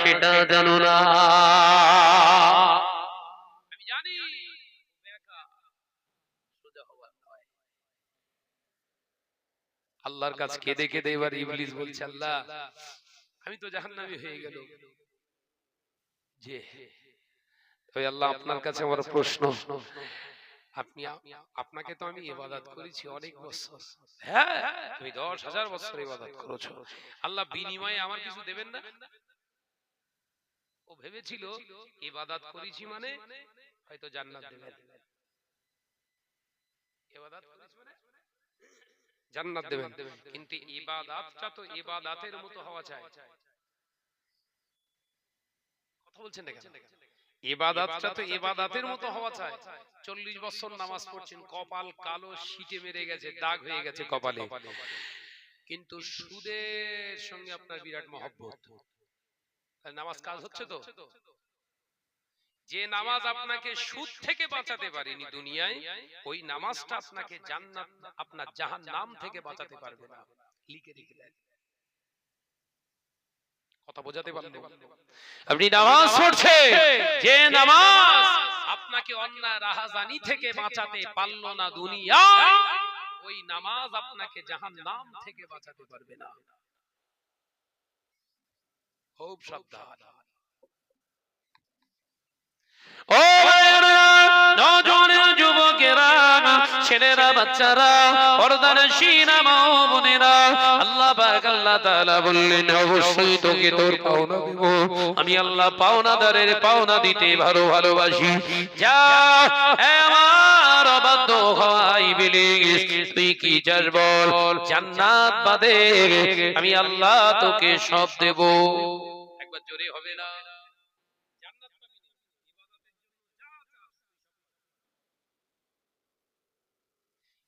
সেটা জানো না। আমি জানি ব্যাকা সোজা হওয়ার নয়। আল্লাহর কাছে কেঁদে কেঁদে এবার ইবলিস বলছে, আল্লাহ আমি তো জাহান্নামী হয়ে গেল, যে ওই আল্লাহ আপনার কাছে আমার প্রশ্ন, আপনাকে তো আমি ইবাদত করেছি অনেক বছর, হ্যাঁ তুমি 10,000 বছর ইবাদত করেছো, আল্লাহ বিনিময়ে আমার কিছু দেবেন না? ও ভেবেছিল ইবাদত করেছি মানে হয়তো জান্নাত দেবেন, ইবাদত করেছি মানে জান্নাত দেবেন, কিন্তু ইবাদতটা তো ইবাদতের মতো হওয়া চাই। কথা বলছেন না কেন? ইবাদতটা তো ইবাদতের মতো হওয়া চাই। 40 বছর নামাজ পড়ছেন, কপাল কালো শীতে মেরে গেছে, দাগ হয়ে গেছে কপালে, কিন্তু সুদের সঙ্গে আপনার বিরাট মহব্বত, নামাজ কাজ হচ্ছে তো? যে নামাজ আপনাকে সুদ থেকে বাঁচাতে পারেনি দুনিয়ায়, ওই নামাজটা আপনাকে জান্নাত আপনার জাহান্নাম থেকে বাঁচাতে পারবে না, লিখে রেখে দেন। কথা বোঝাতে পারলেন? আপনি নামাজ পড়ছেন, যে নামাজ আপনাকে অন্যায় রাহাজানি থেকে বাঁচাতে পারলো না দুনিয়ায়, ওই নামাজ আপনাকে জাহান্নাম থেকে বাঁচাতে পারবে না। খুব সাবধান। ও নওজওয়ান যুবকেরা, ছেলেরা, বাচ্চারা, পর্দানশীল মা ও বোনেরা, আল্লাহ পাক আল্লাহ তাআলা বললেন অবশ্যই তোকে তোর পাওনা দেব, আমি আল্লাহ পাওনাদারের পাওনা দিতে ভালোবাসি। যা আমার অবাধ্য হওয়া ইবলিস, তুই কি চাস বল, জান্নাত বাদে আমি আল্লাহ তোকে সব দেব। একবার জোরে হবে না?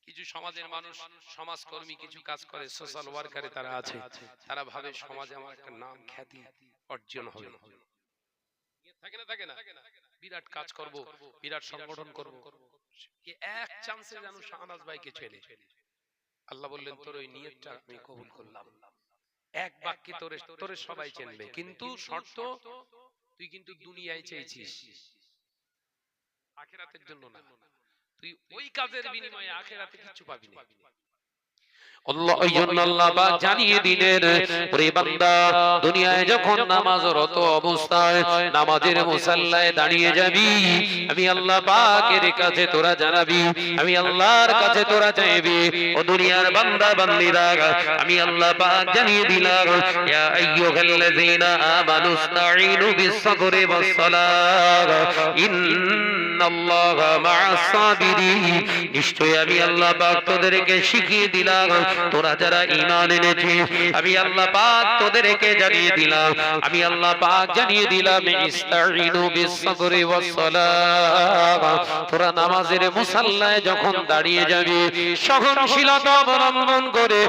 কিছু সমাজের মানুষ সমাজকর্মী কিছু কাজ করে, সোশ্যাল ওয়ার্কারে তারা আছে, তারা ভাবে সমাজে আমার একটা নাম খ্যাতি অর্জন হবে, থাকে না বিরাট কাজ করব, বিরাট সংগঠন করব, এক চান্সে যেন শাহনাজ ভাইকে ছেড়ে। আল্লাহ বললেন তোর ওই নিয়তটা আমি কবুল করলাম, এক বাক্যে তোরে সবাই চেনবে, কিন্তু শর্ত তুই কিন্তু দুনিয়ায় চেয়েছিস, আখিরাতের জন্য না, তুই ওই কাজের বিনিময়ে আখিরাতে কিছু পাবি না। আল্লাহ এই জন্য আল্লাহ পাক জানিয়ে দিলেন, ওরে বান্দা, দুনিয়ায় যখন নামাজরত অবস্থায় নামাজের মুসাল্লায় দাঁড়িয়ে যাবি, আমি আল্লাহ পাকের কাছে তোরা জানাবি, আমি আল্লাহর কাছে তোরা চাইবি, ও দুনিয়ার বান্দা বান্দীরা, আমি আল্লাহ পাক জানিয়ে দিলাম, ইয়া আইয়ুহাল্লাযীনা আমানুস্তাঈনু বিস-সাবরি ওয়াস-সালাহ, ইন্নাল্লাহা মা'আস সাবিরিন, নিশ্চয়ই আমি আল্লাহ পাক তোদেরকে শিখিয়ে দিলাম, তোরা যারা ঈমান এনেছিস আমি আল্লাহ পাক তোদেরকে জানিয়ে দিলাম, আমি আল্লাহ পাক জানিয়ে দিলাম, ইস্তাঈনু বিস-সাবরি ওয়াস-সালাহ, তোরা নামাজের মুসাল্লায় যখন দাঁড়িয়ে যাবি সহনশীলতা অবলম্বন করে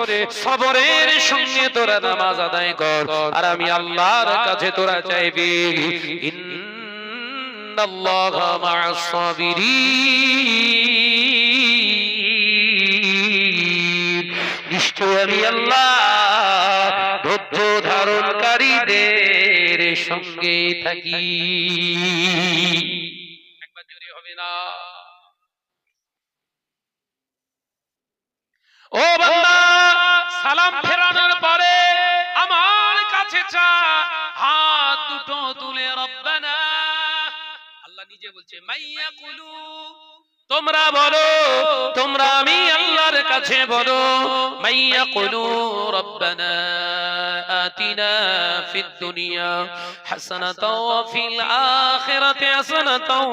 সবরের সঙ্গে তোরা নামাজ আদায় কর, আর আমি আল্লাহর কাছে তোরা চাইবি ইন্নাল্লাহা মা'আস সাবিরিন, নিশ্চয় আমি আল্লাহ ধৈর্য ধারণকারীদের সঙ্গে থাকি। একবার জোরে হবে না? ও বান্দা, সালাম ফেরানোর পরে আমার কাছে চা, হাত দুটো তুলে রব্বানা, আল্লাহ নিজে বলছে মাইয়া কুলু, তোমরা বলো, তোমরা আমি আল্লাহর কাছে বলো, মাইয়া কুলু রব্বানা আতিনা ফিদ দুনিয়া হাসানাতাও ওয়া ফিল আখিরাতি হাসানাতাও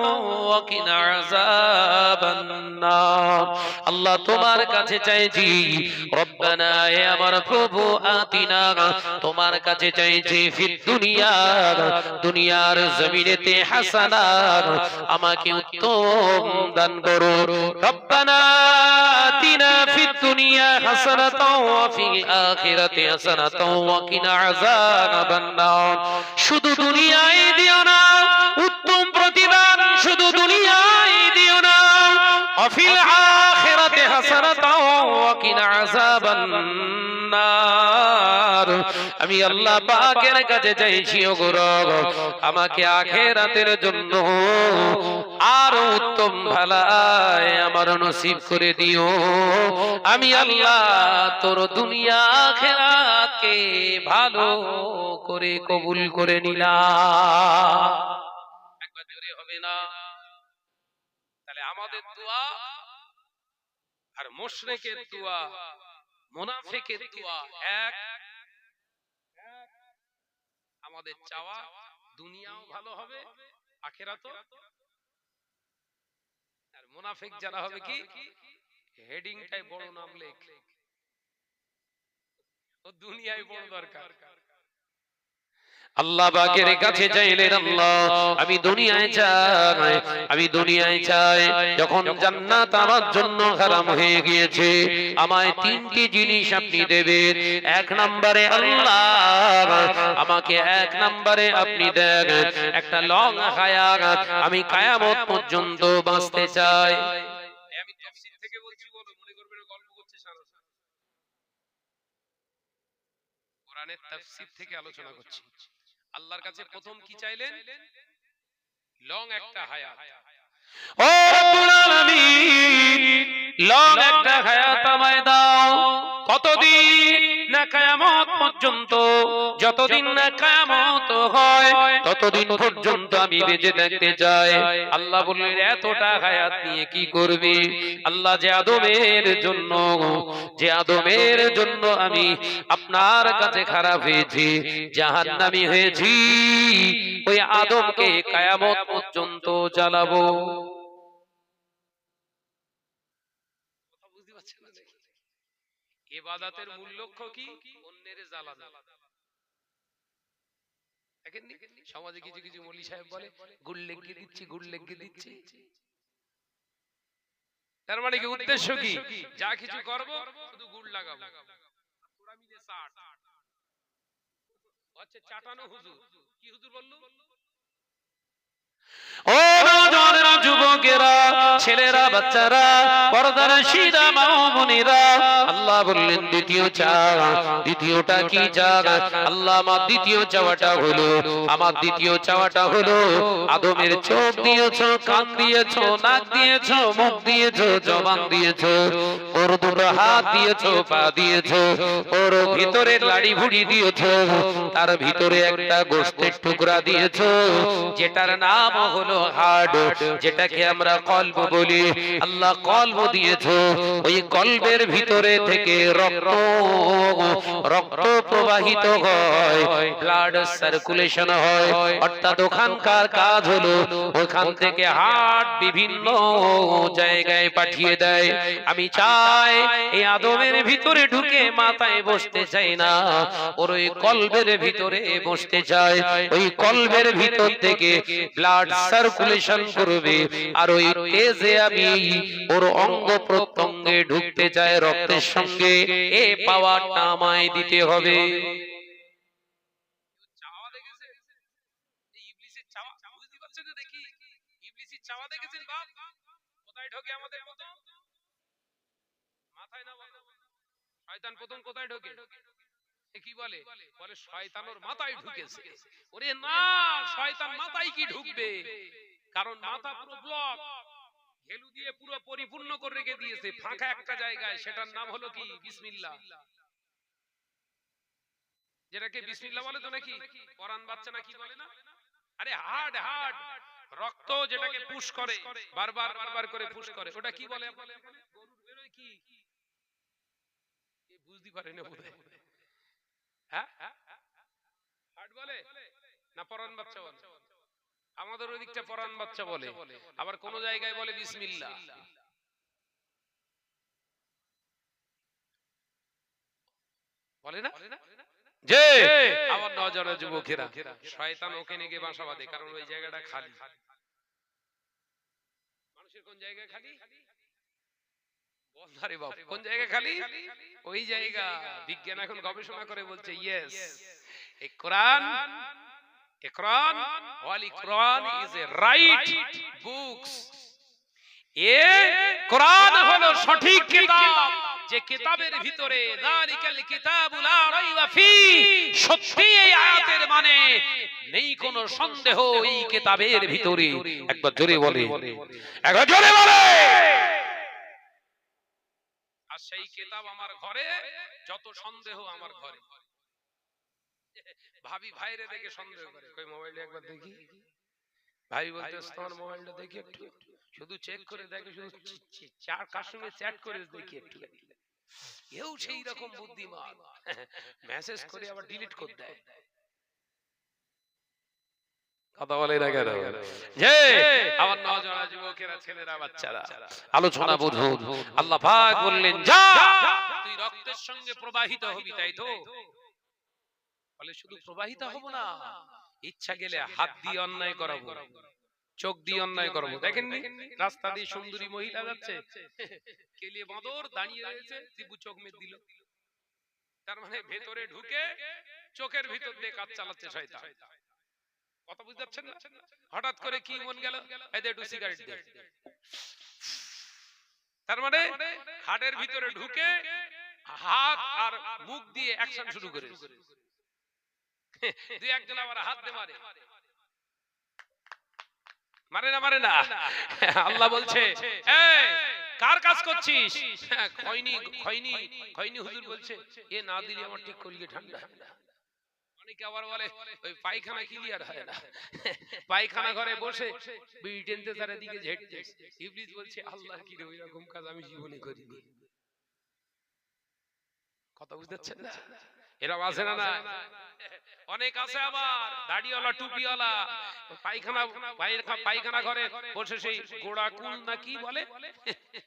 ওয়া কিনা আযাবান নার। আল্লাহ তোমার কাছে চাইছি, রব্বানা হে আমার প্রভু, আতিনা তোমার কাছে চাইছি, ফিদ দুনিয়া দুনিয়ার জমিনেতে হাসানা আমাকে উত্তম দান করো, রব্বানা আতিনা ফিদ দুনিয়া হাসানাতাও ওয়া ফিল আখিরাতি হাসানাতাও ওয়া কিনা আযাবান নার। শুধু দুনিয়ায় দিও না উত্তম প্রতিদান, শুধু দুনিয়ায় দিও না, অফিল আখিরাতি হাসানাতাও ওয়া কিনা আযাবান নার। আমি আল্লাহ পাকের কাছে চাইছি, ওগো রব আমাকে আখিরাতের জন্য আরো উত্তম ভালাই আমার নসিব করে দিও। আমি আল্লাহ তোর দুনিয়া আখিরাতকে ভালো করে কবুল করে নিলাম। একবার জোরে হবে না? তাহলে আমাদের দোয়া আর মুশরিকের দোয়া, মুনাফিকের দোয়া এক। আমাদের চাওয়া দুনিয়াও ভালো হবে, আখিরাতও। আর মুনাফিক যারা হবে কি, হেডিংটাই বড় নাম লেখ, ও দুনিয়ায় বড় দরকার। আল্লাহ পাকের কাছে চাইলেন, আল্লাহ আমি দুনিয়ায় চাই, আমি দুনিয়ায় চাই, যখন জান্নাত আমার জন্য হারাম হয়ে গিয়েছে, আমায় তিনটি জিনিস আপনি দেবেন। এক নম্বরে আল্লাহ আমাকে, এক নম্বরে আপনি দেন একটা লং হায়াত, আমি কিয়ামত পর্যন্ত বাঁচতে চাই। আমি তাফসীর থেকে বলছি, বলো মনে করবেন গল্প করছে সারা, কোরআনের তাফসীর থেকে আলোচনা করছি। আল্লাহর কাছে প্রথম কি চাইলেন? লং একটা হায়াত। ও রব্বুল আলামিন, লং একটা হায়াত আমায় দাও। কতদিন? না কিয়ামত পর্যন্ত। যতদিন না কিয়ামত হয় ততদিন পর্যন্ত আমি বেঁচে থাকতে চাই। আল্লাহ বললেন, এতটা হায়াত নিয়ে কি করবি? আল্লাহ যে আদমের জন্য আমি আপনার কাছে খারাপ হয়েছি, জাহান্নামী হয়েছি, ওই আদমকে কিয়ামত পর্যন্ত জ্বালাবো। ইবাদতের মূল লক্ষ্য কি? অন্যের জ্বালানো। দেখেননি সমাজে কিছু কিছু মৌলভী সাহেব বলে গুড় লেগে দিচ্ছি, গুড় লেগে দিচ্ছি। তার মানে কি উদ্দেশ্য কি? যা কিছু করব শুধু গুড় লাগাবো। তোরা মিলে চাট। আচ্ছা চাটানো হুজুর। কি হুজুর বললো? ও নওজওয়ানেরা, যুবকেরা, ছেলেরা, বাচ্চারা, পর্দার শিদা মা ও বোনেরা, আল্লাহ বললেন দ্বিতীয়টা কি চাও? আল্লাহ আমার দ্বিতীয় চাওয়াটা হলো আদমের চোখ দিয়েছো, কান দিয়েছো, নাক দিয়েছো, মুখ দিয়েছো, জবান দিয়েছো, ওর দুটো হাত দিয়েছো, পা দিয়েছো, ওর ভিতরে লাড়ি ভুড়ি দিয়েছো, তার ভিতরে একটা গোশতের টুকরা দিয়েছো, যেটার নাম হলো হার্ট, যেটাকে আমরা কলব বলি। আল্লাহ কলব দিয়েছো, ওই কলবের ভিতরে থেকে রক্ত প্রবাহিত হয়, ব্লাড সার্কুলেশন হয়, অর্থাৎ ওখানকার কাজ হলো ওখান থেকে হার্ট বিভিন্ন জায়গায় পাঠিয়ে দেয়। আমি চাই এই আদমের ভিতরে ঢুকে মাথায় বসতে চাই না, ওর ওই কলবের ভিতরে বসতে চাই। ওই কলবের ভিতর থেকে ব্লাড সার্কুলেশন করবে, আর ওই তেজে আমি ওর অঙ্গ প্রত্যঙ্গে ঢুকতে চাই রক্তের সঙ্গে। এ পাওয়ারটা আমায় দিতে হবে। চাওয়া দেখেছেন? এই ইবলিসের চাওয়া বুঝতে পারছেন না দেখি? ইবলিসের চাওয়া দেখেছেন বাপ? কোথায় ঢোকে আমাদের মতো? মাথায় না বলো। শয়তান প্রথম কোথায় ঢোকে? কি বলে? বলে শয়তান ওর মাথায় ঢুকেছে। ওরে না, শয়তান মাথায় কি ঢুকবে? কারণ মাথা পুরো ব্লক, ঘেলু দিয়ে পুরো পরিপূর্ণ করে রেখে দিয়েছে ফাঁকা একটা জায়গায়, সেটার নাম হলো কি? বিসমিল্লাহ। যেটাকে বিসমিল্লাহ বলে তো নাকি কোরআন বাচ্চা না কি বলে না? আরে হার্ট হার্ট রক্ত যেটাকে পুশ করে, বারবার বারবার করে পুশ করে, ওটা কি বলে? গরুর বেরোয় কি? এই বুঝতে পারে না বোধহয়। হ্যাঁ, হার্ট বলে না পরান বাচ্চা বলে? আমাদের ওই দিকটা পরান বাচ্চা বলে, আবার কোন জায়গায় বলে বিসমিল্লাহ। বলে না যে আমার নজর যুবকেরা, শয়তান ওখানে গিয়ে বাসা বাঁধে, কারণ ওই জায়গাটা খালি। মানুষের কোন জায়গায় খালি? বলধারে বাপ, কোন জায়গা খালি? ওই জায়গা। বিজ্ঞান এখন গবেষণা করে বলছে ইয়েস, এই কোরআন is a right books. এ কোরআন হলো সঠিক কিতাব, যে কিতাবের ভিতরে যালিকাল কিতাবু লা রাইবা ফি, সত্যি এই আয়াতের মানে নেই কোনো সন্দেহ এই কিতাবের ভিতরে। একবার জোরে বলে, একবার জোরে বলে। আর সেই কিতাব আমার ঘরে, যত সন্দেহ আমার ঘরে। ভাবি ভাইরে দেখে সন্দেহ করে, কই মোবাইলে একবার দেখি। ভাই বলতে তোমার মোবাইলটা দেখি একটু, শুধু চেক করে দেখে, শুধু চার কার সঙ্গে চ্যাট করে দেখি একটু। এও সেই রকম বুদ্ধিমান, মেসেজ করে আবার ডিলিট করে দেয়। কথা বলে না কেন? যে আমার নওজোয়ান যুবকেরা, ছেলেরা, বাচ্চারা, আলোচনা বুঝুন। আল্লাহ পাক বললেন যা তুই রক্তের সঙ্গে প্রবাহিত হবি, তাই তো? বলে শুধু প্রবাহিত হব না, ইচ্ছা গেলে হাত দিয়ে অন্যায় করাবো, চোখ দিয়ে অন্যায় করবো। দেখেননি রাস্তা দিয়ে সুন্দরী মহিলা যাচ্ছে, কেলিয়ে বাঁদর দাঁড়িয়ে রয়েছে, দিবু চোখ মেরে দিল। তার মানে ভেতরে ঢুকে চোখের ভিতর দিয়ে কাজ চালাচ্ছে শয়তান। কথা বুঝতে পারছেন না? হঠাৎ করে কি মন গেল, এদের একটু সিগারেট দে। তার মানে হাড়ের ভিতরে ঢুকে হাত আর মুখ দিয়ে অ্যাকশন শুরু করে। দুই একজন আবার হাত দিয়ে মারে, মারে না মারে না। আল্লাহ বলছে এই কার কাজ করছিস? খয়নি খয়নি খয়নি হুজুর বলছে, এ না দিলে আমার ঠিক কলিয়ে ঠান্ডা। অনেকে আবার বলে ওই পায়খানা ক্লিয়ার হয় না, পায়খানা ঘরে বসে বিড়ি টেনতে তার দিকে ঝেড়তে। ইবলিস বলছে আল্লাহ কি রে, ওই রকম কাজ আমি জীবনে করিনি। কথা বুঝতে পারছেন না? এরা আছে না? না অনেক আছে আবার দাড়িওয়ালা টুপিওয়ালা, পায়খানা ঘরে বসে সেই গোড়া কুল না কি বলে,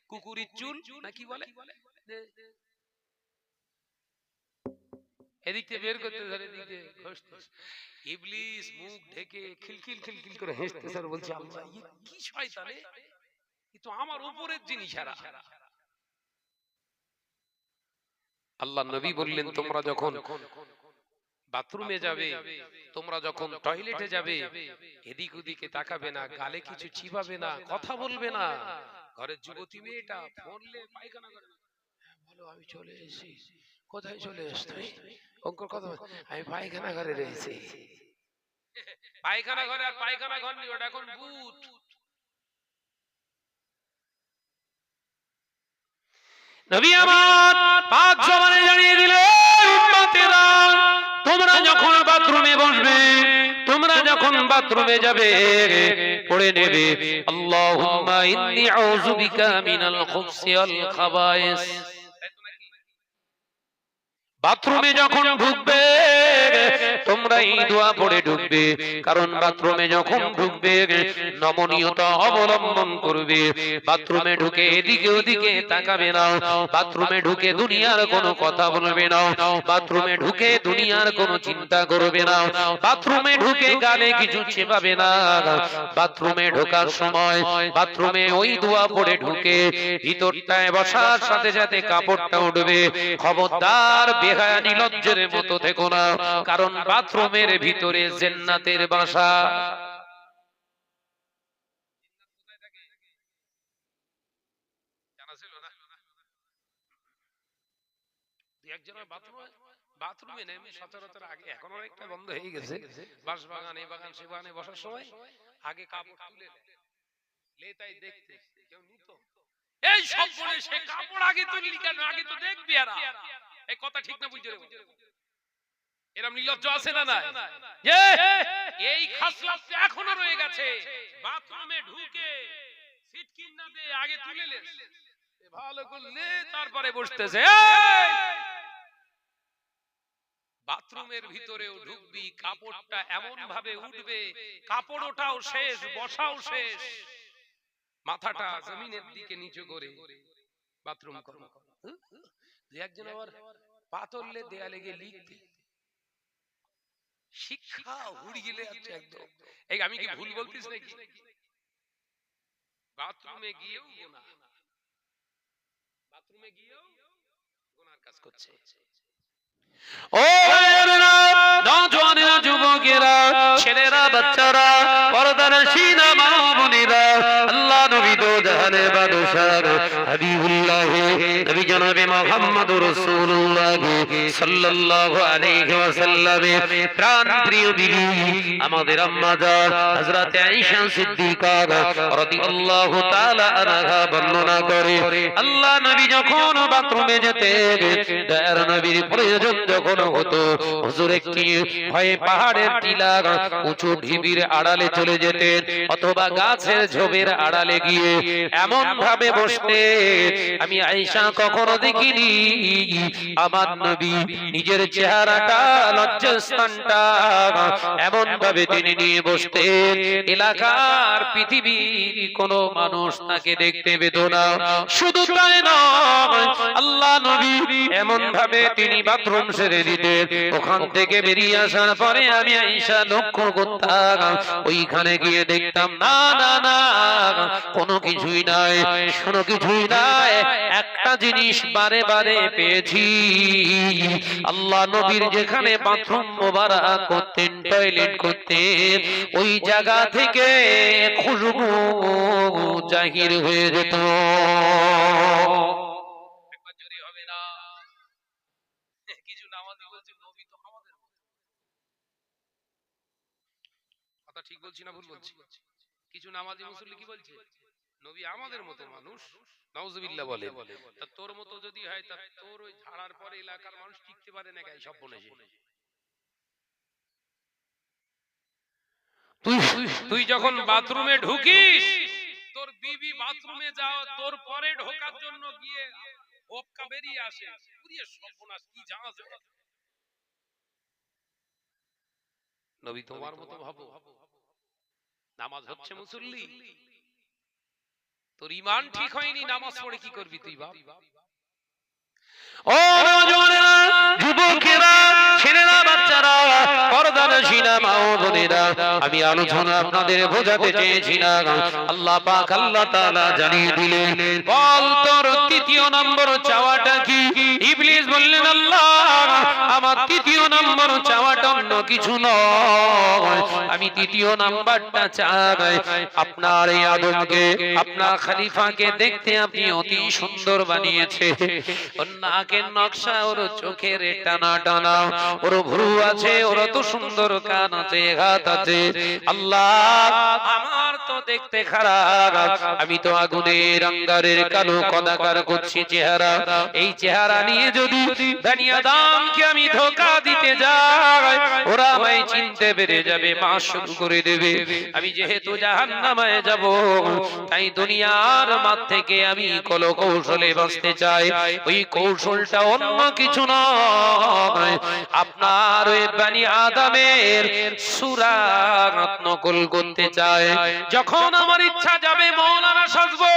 কুকুরির চুল না কি বলে, এদিকে বের করতে ধরে, এদিকে ঘষতে। ইবলিস মুখ ঢেকে খিলখিল খিলখিল করে হেসতেছে আর বলছে আল্লাহ কি শয়তান, এ তো আমার উপরের জিনিস। আল্লাহ নবী বললেন তোমরা যখন বাথরুমে যাবে, তোমরা যখন টয়লেটে যাবে, এদিক ওদিকে তাকাবে না, গালে কিছু চিবাবে না, কথা বলবে না। ঘরের যুবতী মেয়েটা ফোনলে পায়খানা করে, বলো আমি চলে এসেছি। কোথায় চলে এসছো? অঙ্কর কথা, আমি পায়খানা ঘরে রয়েছি। পায়খানা ঘরে আর পায়খানা ঘর নেই, ওটা এখন ভূত। নবী আমার পাক জবানে জানিয়ে দিলেন উম্মতেরা, তোমরা যখন বাথরুমে বসবে, তোমরা যখন বাথরুমে যাবে পড়ে নেবে আল্লাহুম্মা ইন্নী আউযু বিকা মিনাল খুবসি ওয়াল খাবায়েস। বাথরুমে যখন ঢুকবে তোমরা এই দোয়া পড়ে ঢুকবে, কারণ বাথরুমে যখন ঢুকবে নমনীয়তা অবলম্বন করবে। বাথরুমে ঢুকে এদিকে ওদিকে তাকাবে না, বাথরুমে ঢুকে দুনিয়ার কোনো কথা বলবে না, বাথরুমে ঢুকে দুনিয়ার কোনো চিন্তা করবে না, বাথরুমে ঢুকে গালে কিছু চেপাবে না। বাথরুমে ঢোকার সময় বাথরুমে ওই দোয়া পড়ে ঢুকে ভিতরটায় বসার সাথে সাথে কাপড়টা উঠবে। খবরদার বেহায়া নির্লজ্জের মতো থেকো না, কারণ বাথরুমের ভিতরে জান্নাতের বাসা। বাথরুমে নেমে সচরাচর আগে এখন অনেকটা বন্ধ হয়ে গেছে, বাঁশ বাগান এই বাগান সে বাগানে বসার সময় আগে কাপড় তুলে লেতাই দেখতে কেউ নিত, এই সব বলে সে কাপড় আগে তুললি কেন, আগে তো দেখবি। আর এই কথা ঠিক না বুঝছো? এরকম নির্লজ্জ আছে না? না, এই খাসলাত এখনো রয়ে গেছে। বাথরুমে ঢুকে সিটকিন না দে আগে তুলে লে, ভালো করলে তারপরে বসতেছে। বাথরুমের ভিতরেও ঢুকবি, কাপড়টা এমন ভাবে উঠবে, কাপড় ওঠাও শেষ, বসাও শেষ, মাথাটা জমিনের দিকে নিচু করে বাথরুম করো। যে একজন আবার পাতলে দেয়ালে গিয়ে লিখতে শিক্ষা উড়ে গেলে আছে একদম। এই আমি কি ভুল বলতিস নাকি? বাথরুমে গিয়েও গুনাহ, বাথরুমে গিয়েও গুনার কাজ করছে। ও নওজোয়ানেরা, যুবকেরা, ছেলেরা, বাচ্চারা, পর্দানশীনা মা বোনেরা, আল্লাহ নবী দো জাহানের বাদশাহ হাবিবুল্লাহ নবী জনাবে মুহাম্মদুর রাসূলুল্লাহ সাল্লাল্লাহু আলাইহি ওয়াসাল্লামের প্রাণ প্রিয় বিবি আমাদের আম্মা জান হযরত আয়েশা সিদ্দিকা রাদিয়াল্লাহু তাআলা আনহা বর্ণনা করে, আল্লাহ নবী যখন বাথরুমে যেতেন, দয়ার নবীর প্রয়োজন যখন হতো, হুজুর একটি হয় পাহাড়ের টিলা উঁচু ঢিবির আড়ালে চলে যেতেন, অথবা গাছের ঝোপের আড়ালে গিয়ে এমন ভাবে বসতে আমি আয়েশা কখনো দেখিনি। আমার নবী নিজের চেহারাটা, লজ্জাস্থানটা এমন ভাবে তিনি নিয়ে বসতেন, এলাকার পৃথিবীর কোন মানুষ তাকে দেখতে পেত না। শুধু তাই নয়, আল্লাহ নবী এমন ভাবে তিনি বাথরুম সেরে দিতেন, ওখান থেকে বেরিয়ে আসার পরে আমি আয়েশা লক্ষ্য করতাম, ওইখানে গিয়ে দেখতাম না না না কোনো কিছুই নাই, কোনো কিছুই নাই। একটা জিনিস বারে বারে পেয়েছি, আল্লাহ নবীর যেখানে বাথরুম মোবারক করতেন, টয়লেট করতেন, ওই জায়গা থেকে খুশবু জাহির হয়ে যেত। কিছু নামাজি বলছে নবী তো আমাদের মতো। কথা ঠিক বলছি না ভুল বলছি? কিছু নামাজি মুসল্লি কি বলছে? নবী আমাদের মতো মানুষ, নাউজুবিল্লাহ বলে। তা তোর মতো যদি হয়, তা তোর ওই ঝাড়ার পরে এলাকার মানুষ টিকতে পারে না, গায়ে সব বনেছে। তুই যখন বাথরুমে ঢুকিস, তোর বিবি বাথরুমে যাও, তোর পরে ঢোকার জন্য গিয়ে ওপকা বেরিয়ে আসে, পুরিয়ে সর্বনাশ কি জানা যায়। নবী তোমার মতো ভাবো, নামাজ হচ্ছে মুসল্লি, তোর ঈমান ঠিক হয়নি, নামাজ পড়ে কি করবি তুই বাপ? ও নওজোয়ানেরা, যুবকেরা, ছেলেরা, বাচ্চারা, পর্দানশীনা মা ও বোনেরা, আমি আলোচনা আপনাদের বোঝাতে চেয়েছিলাম, আল্লাহ পাক আল্লাহ তাআলা জানিয়ে দিলেন, বল তোর তৃতীয় নম্বর চাওয়াটা কি? ইবলিস বললেন, আল্লাহ আমার তৃতীয় নম্বর চাওয়াটা অন্য কিছু নয়, আমি তৃতীয় নাম্বারটা চাই আপনার এই আদমকে, আপনার খলিফাকে দেখতে আপনি অতি সুন্দর বানিয়েছে, ওর নাকের নকশা, ওর চোখের টানা টানা, ওর ভ্রু আছে, ওর তো সুন্দর কান আছে, হাত আছে। আল্লাহ আমার তো দেখতে খারাপ, আমি তো আগুনের অঙ্গারের কালো কদাকার করছি চেহারা, এই চেহারা নিয়ে যদি বানি আদমকে আমি ধোঁকা দিতে দিকে যায় ওরা আমায় চিনতে পেরে যাবে, মা শুরু করে দেবে। আমি যেহেতু জাহান্নামে যাব, তাই দুনিয়ার মাঠ থেকে আমি কৌশলে বাঁচতে চাই। ওই কৌশলটা অন্য কিছু নয়, আপনার ওই বনি আদমের সূরাত নকল করতে চাই। যখন আমার ইচ্ছা যাবে মৌলানা সাজবো,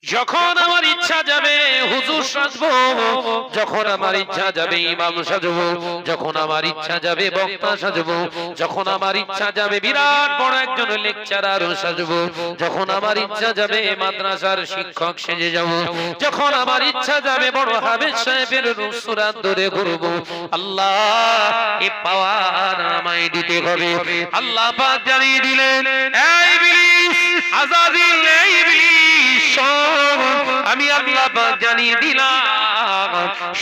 যখন আমার ইচ্ছা যাবে হুজুর সাজবো, যখন আমার ইচ্ছা যাবে ইমাম সাজবো, যখন আমার ইচ্ছা যাবে বক্তা সাজবো, যখন আমার ইচ্ছা যাবে বিরাট বড় একজন লেকচারার সাজবো, যখন আমার ইচ্ছা যাবে মাদ্রাসার শিক্ষক সেজে যাব, যখন আমার ইচ্ছা যাবে বড় হাফেজ সাহেবের নুসরাত ধরে ঘুরবো। আল্লাহ এ পাওয়ার আমায় দিতে হবে। আল্লাহ পাক জানিয়ে দিলেন, এই ইবলিস, আযাজিল, এই ইবলিস, আমি আল্লাহ পাক জানিয়ে দিলাম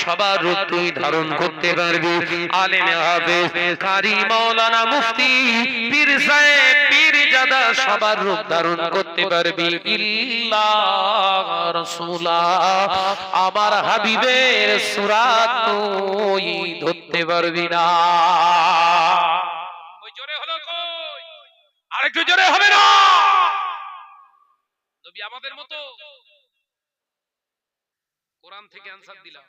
সবার রূপ তুই ধারণ করতে পারবি। আলেমে হাফেজ, কারি, মাওলানা, মুফতি, পীর সাহেব, পীরজাদা সবার রূপ ধারণ করতে পারবি, ইল্লা রাসূলা, আমার হাবিবের সূরাত তুই ধরতে পারবি না। ওই জোরে হলো কই? আরেকটু জোরে হবে না? নবী আমাদের মতো কোরআন থেকে আনসার দিলাম,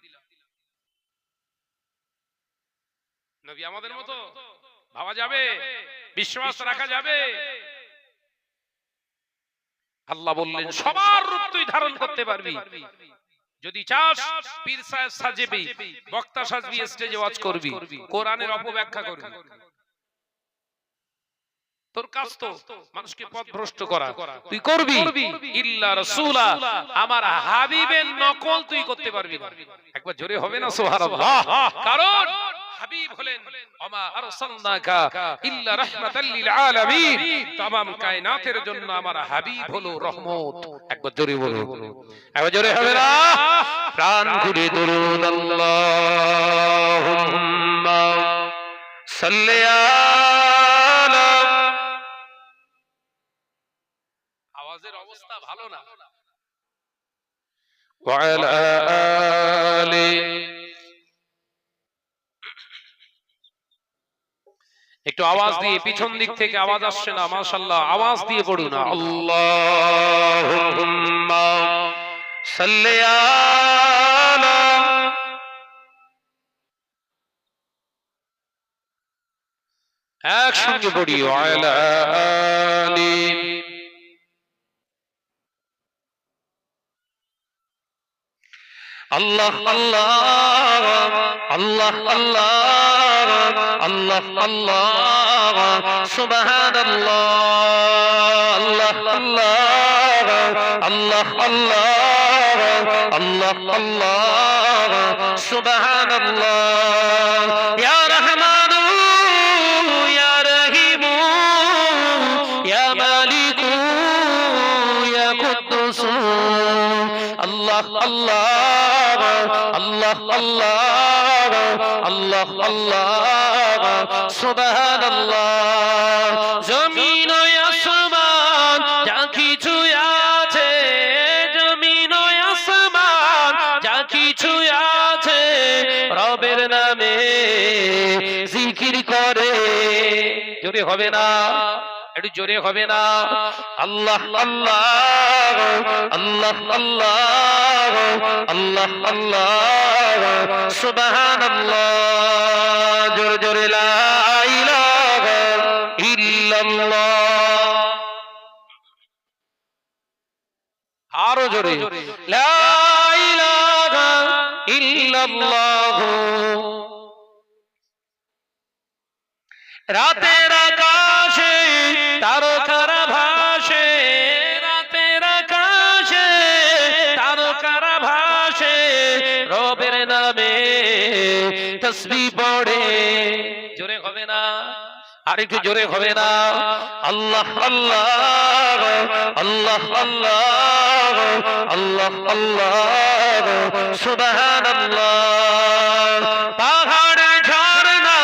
নবী আমাদের মতো ভাবা যাবে? বিশ্বাস রাখা যাবে? আল্লাহ বললেন সবার রূপ তুই ধারণ করতে পারবি। যদি চাস পীর সাহেব সাজবি, বক্তা সাজবি, স্টেজে ওয়াজ করবি, কোরআনের অপব্যাখ্যা করবি, তোর কাজ তো মানুষকে পথভ্রষ্ট করা, তুই করবি। ইল্লা রাসূলা, আমার হাবিবের নকল তুই করতে পারবি না। একবার জোরে হবে না সুবহানাল্লাহ? কারণ হাবিব হলেন ওমা আরসালনাকা ইল্লা রাহমাতাল লিল আলামিন, तमाम কায়নাতের জন্য আমার হাবিব হলো রহমত। একবার জোরে বলো, একবার জোরে হবে না? প্রাণ খুলে দরুদ আল্লাহুম্মা সাল্লি আলা। আওয়াজের অবস্থা ভালো না। ওয়া আলা আলি, একটু আওয়াজ দিয়ে, পিছন দিক থেকে আওয়াজ আসছে না, মাশাআল্লাহ, আওয়াজ দিয়ে পড়ুন না। আল্লাহুম্মা সাল্লি আলা, একসঙ্গে পড়ি, ওয়া আলা আলি। আল্লাহ আল্লাহ আল্লাহ আল্লাহ আল্লাহ আল্লাহ, সুবহানাল্লাহ, আল্লাহ আল্লাহ আল্লাহ আল্লাহ আল্লাহ আল্লাহ, সুবহানাল্লাহ। ইয়া রহমান ইয়া রহিম ইয়া মালিক ইয়া কুদ্দুস, আল্লাহ আল্লাহ আল্লাহ আল্লাহ আল্লাহ আল্লাহ, সুবহানাল্লাহ। জমিন ও আসমান যা কিছু আছে, জমিন ও আসমান যা কিছু আছে, রবের নামে জিকির করে। জোরে হবে না? একটু জোরে হবে না? আল্লাহ আল্লাহ আল্লাহ আল্লাহ আল্লাহ আল্লাহ, সুবহানাল্লাহ। জোরে জোরে লা ইলাহা ইল্লাল্লাহ, আরো জোরে লা ইলাহা ইল্লাল্লাহ। রাতের আকাশে তারকারা ভাসে, রাতের আকাশে তারকারা ভাসে, রবের নামে তাসবিহ পড়ে। জোরে হবে না? আরেকটু জোরে হবে না? আল্লাহ আল্লাহ আল্লাহ আল্লাহ আল্লাহ আল্লাহ, সুবহানাল্লাহ। পাহাড় ঝরনা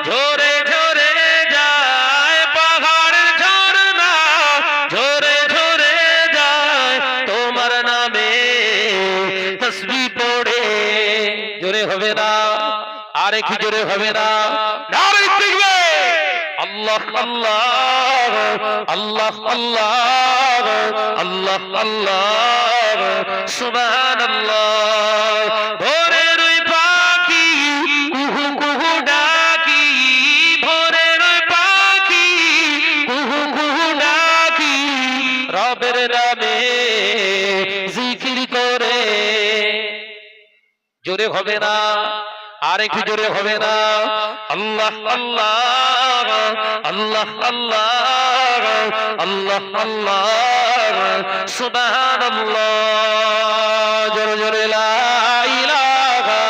ঝরে ঝরে যায়, পাহাড় ঝরনা ঝরে ঝরে যায়, তোমার নামে তাসবিহ পড়ে। আর একটু জোরে হবে না, নারে তাকবীর, আল্লাহ আল্লাহ আল্লাহ আল্লাহ আল্লাহ আল্লাহ সুবহানাল্লাহ। ভোরের ওই পাখি কুহু কুহু ডাকি, ভোরের ওই পাখি কুহু কুহু ডাকি, রবের নামে জিকির করে। জোরে হবে না, আর একটু জোরে হবে না, আল্লাহ আল্লাহ আল্লাহ আল্লাহ আল্লাহ আল্লাহ সুবহানাল্লাহ। জোরে জোরে লা ইলাহা,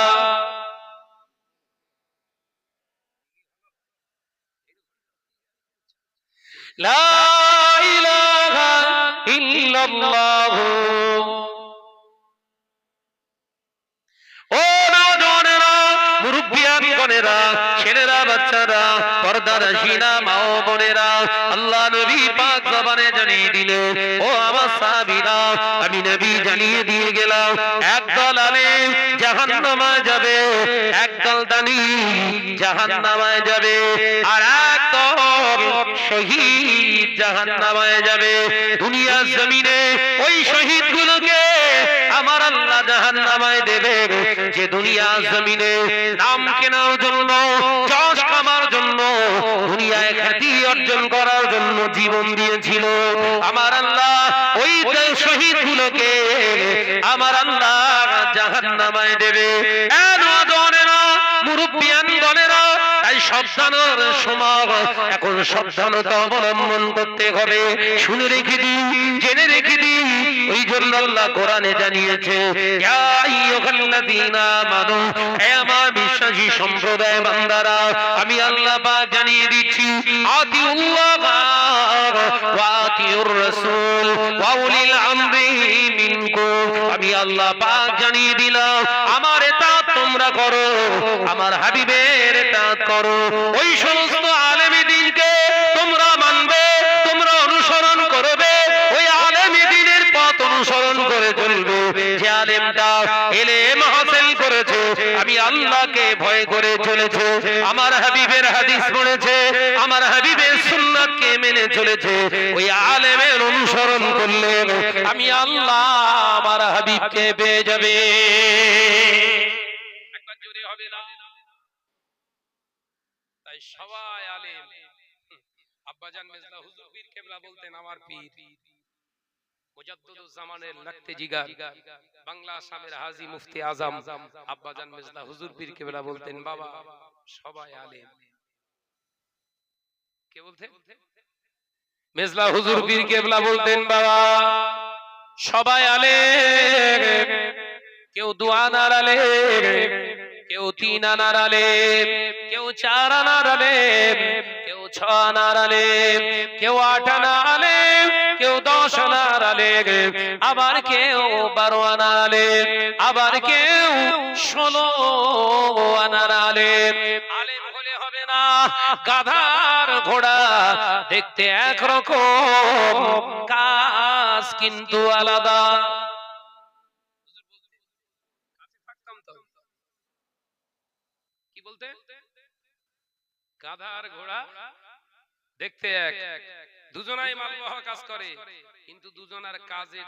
লা ইলাহা ইল্লাল্লাহ। ও নওজওয়ানেরা, মুরব্বিয়ানগণেরা, ছেলেরা, বাচ্চারা, পর্দার শিনা মা ও বোনেরা, আল্লাহ নবী পাক জবানে জানিয়ে দিলেন, ও আমার সাহাবীরা, আমি নবী জানিয়ে দিয়ে গেলাম, একদল আলেম জাহান্নামে যাবে, একদল দানি জাহান্নামে যাবে, আর একদল শহীদ জাহান্নামে যাবে। দুনিয়ার জমিনে ওই শহীদগুলোকে আমার আল্লাহ জাহান্নামে দেবে, যে দুনিয়া জমিনে নাম কেনার জন্য, যশ কামার জন্য, দুনিয়ায় খ্যাতি অর্জন করার জন্য জীবন দিয়েছিল। আমার আল্লাহ ওই শহীদগুলোকে আমার আল্লাহ জাহান্নামে দেবে। মুরব্বিয়ানগণেরা, তাই সাবধানের সময়, এখন সাবধানতা অবলম্বন করতে হবে। শুনে রেখে দিন, জেনে রেখে দিন, ওই জন্য আল্লাহ কোরআনে জানিয়েছে, ইয়া আইয়ুহাল্লাযীনা আমানু, হে আমার বিশ্বাসী সম্প্রদায় বান্দারা, আমি আল্লাহ পাক জানিয়ে দিচ্ছি, আতিউল্লাহ ওয়া আতিউর রাসূল ওয়া উলিল আমরি মিনকুম। আমি আল্লাহ পাক জানিয়ে দিলাম, আমার ইতাআত তোমরা করো, আমার হাবিবের ইতাআত করো। ওই সমস্ত আলেমে দ্বীনকে তোমরা মানবে, তোমরা অনুসরণ করবে, ওই আলেমে দ্বীনের পথ অনুসরণ করে চলবে, যে আলেমটা ইলম হাসিল করেছে, আমি আল্লাহকে ভয় করে চলেছে, আমার হাবিবের হাদিস পড়েছে, আমার হাবিবের সুন্নাতকে মেনে চলেছে, ওই আলেমের অনুসরণ করলে আমি আল্লাহ আমার হাবিবকে পেয়ে যাবে। একবার জোরে হবে না, তাই সবাই আলেম। আব্বাজান মেজলা হুজুর পীর কেবলা বলতেন, আমার পীর মুজাদ্দিদুজ জামানের লাগতে জিগার, বাংলা আসামের হাজী মুফতি আজম আব্বাজান মেজলা হুজুর পীর কেবলা বলতেন, বাবা সবাই আলেম। কে বলতেন? মেজলা হুজুর পীর কেবলা বলতেন, বাবা সবাই আলেম। কেউ 2 আনার আলেম, কেউ 3 আনার আলেম, কেউ 4 আনার আলেম, কেউ 6 আনার আলেম, কেউ 8 আনার আলেম, কেউ 10 আনার আলেম, আবার কেউ 12 আনার আলেম, আবার কেউ 16 আনার আলেম। আলেম হলে হবে না, গাধার ঘোড়া দেখতে একরকম, কাজ কিন্তু আলাদা। কি বলতে? গাধার ঘোড়া দেখতে এক, দুজনাই মালবহ কাজ করে, কিন্তু দুজনার কাজের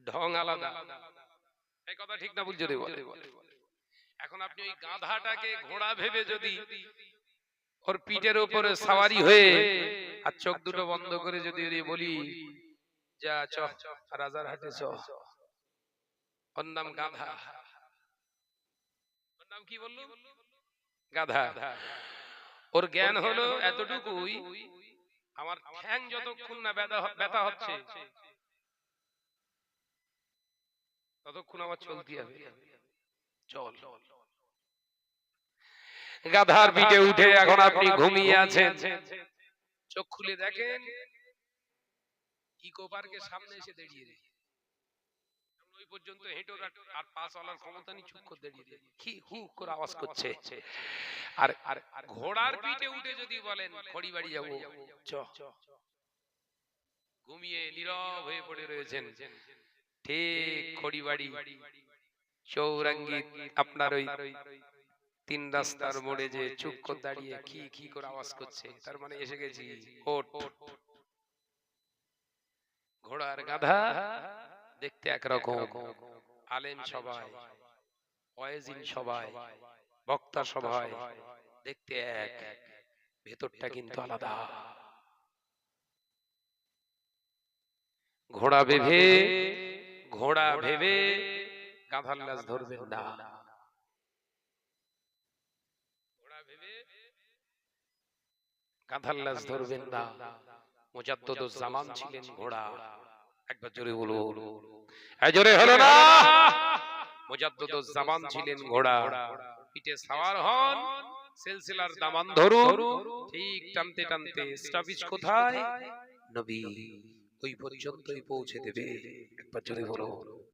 ঢং আলাদা। এই কথা ঠিক না ভুল যদি বলে? এখন আপনি ওই গাধাটাকে ঘোড়া ভেবে যদি ওর পিঠের উপরে সাওয়ারি হয়ে আর চোখ দুটো বন্ধ করে যদি বলি, যা চ রাজারহাটে চ, ওর নাম গাধা। ওর নাম কি বললো? গাধা। ওর জ্ঞান হলো এতটুকুই, আমার ঠ্যাং যতক্ষণ না ব্যথা হচ্ছে ততক্ষণ আমার চলতে হবে, চল। গাধার পিঠে উঠে এখন আপনি ঘুমিয়ে আছেন, চোখ খুলে দেখেন ইকো পার্কের সামনে এসে দাঁড়িয়ে রে, ওই পর্যন্ত হেঁটো আর পা চলার ক্ষমতা নেই, চুপ করে দাঁড়িয়ে রে, কি হু করে আওয়াজ করছে। আর ঘোড়ার পিঠে উঠে যদি বলেন খড়ি বাড়ি যাবো, চ, ঘুমিয়ে নীরব হয়ে পড়ে রয়েছেন, ঠিক খড়ি বাড়ি চৌরাঙ্গি আপনার ওই তিন রাস্তার মোড়ে যে চুপ করে দাঁড়িয়ে কি কি করে আওয়াজ করছে, তার মানে এসে গেছি। ওঠ। ঘোড়ার গাধা দেখতে একরকম, আলেম সবাই, ওয়াইজিন সবাই, বক্তা সবাই দেখতে এক, ভেতরটা কিন্তু আলাদা। ঘোড়া ভেবে গাধার লাশ ধরবেন না। ঘোড়া ভেবে গাধার লাশ ধরবেন না। মুজাদ্দুদুজ জামান ছিলেন ঘোড়া। একবার জোরে বলো, জোরে হলো না। মুজাদ্দুদুজ জামান ছিলেন ঘোড়া। পিঠে সাওয়ার হন, সিলসিলার দামান ধরুন, ঠিক টানতে টানতে স্টপেজ কোথায়? নবী ওই পর্যন্তই পৌঁছে দেবে। একবার জোরে বলো।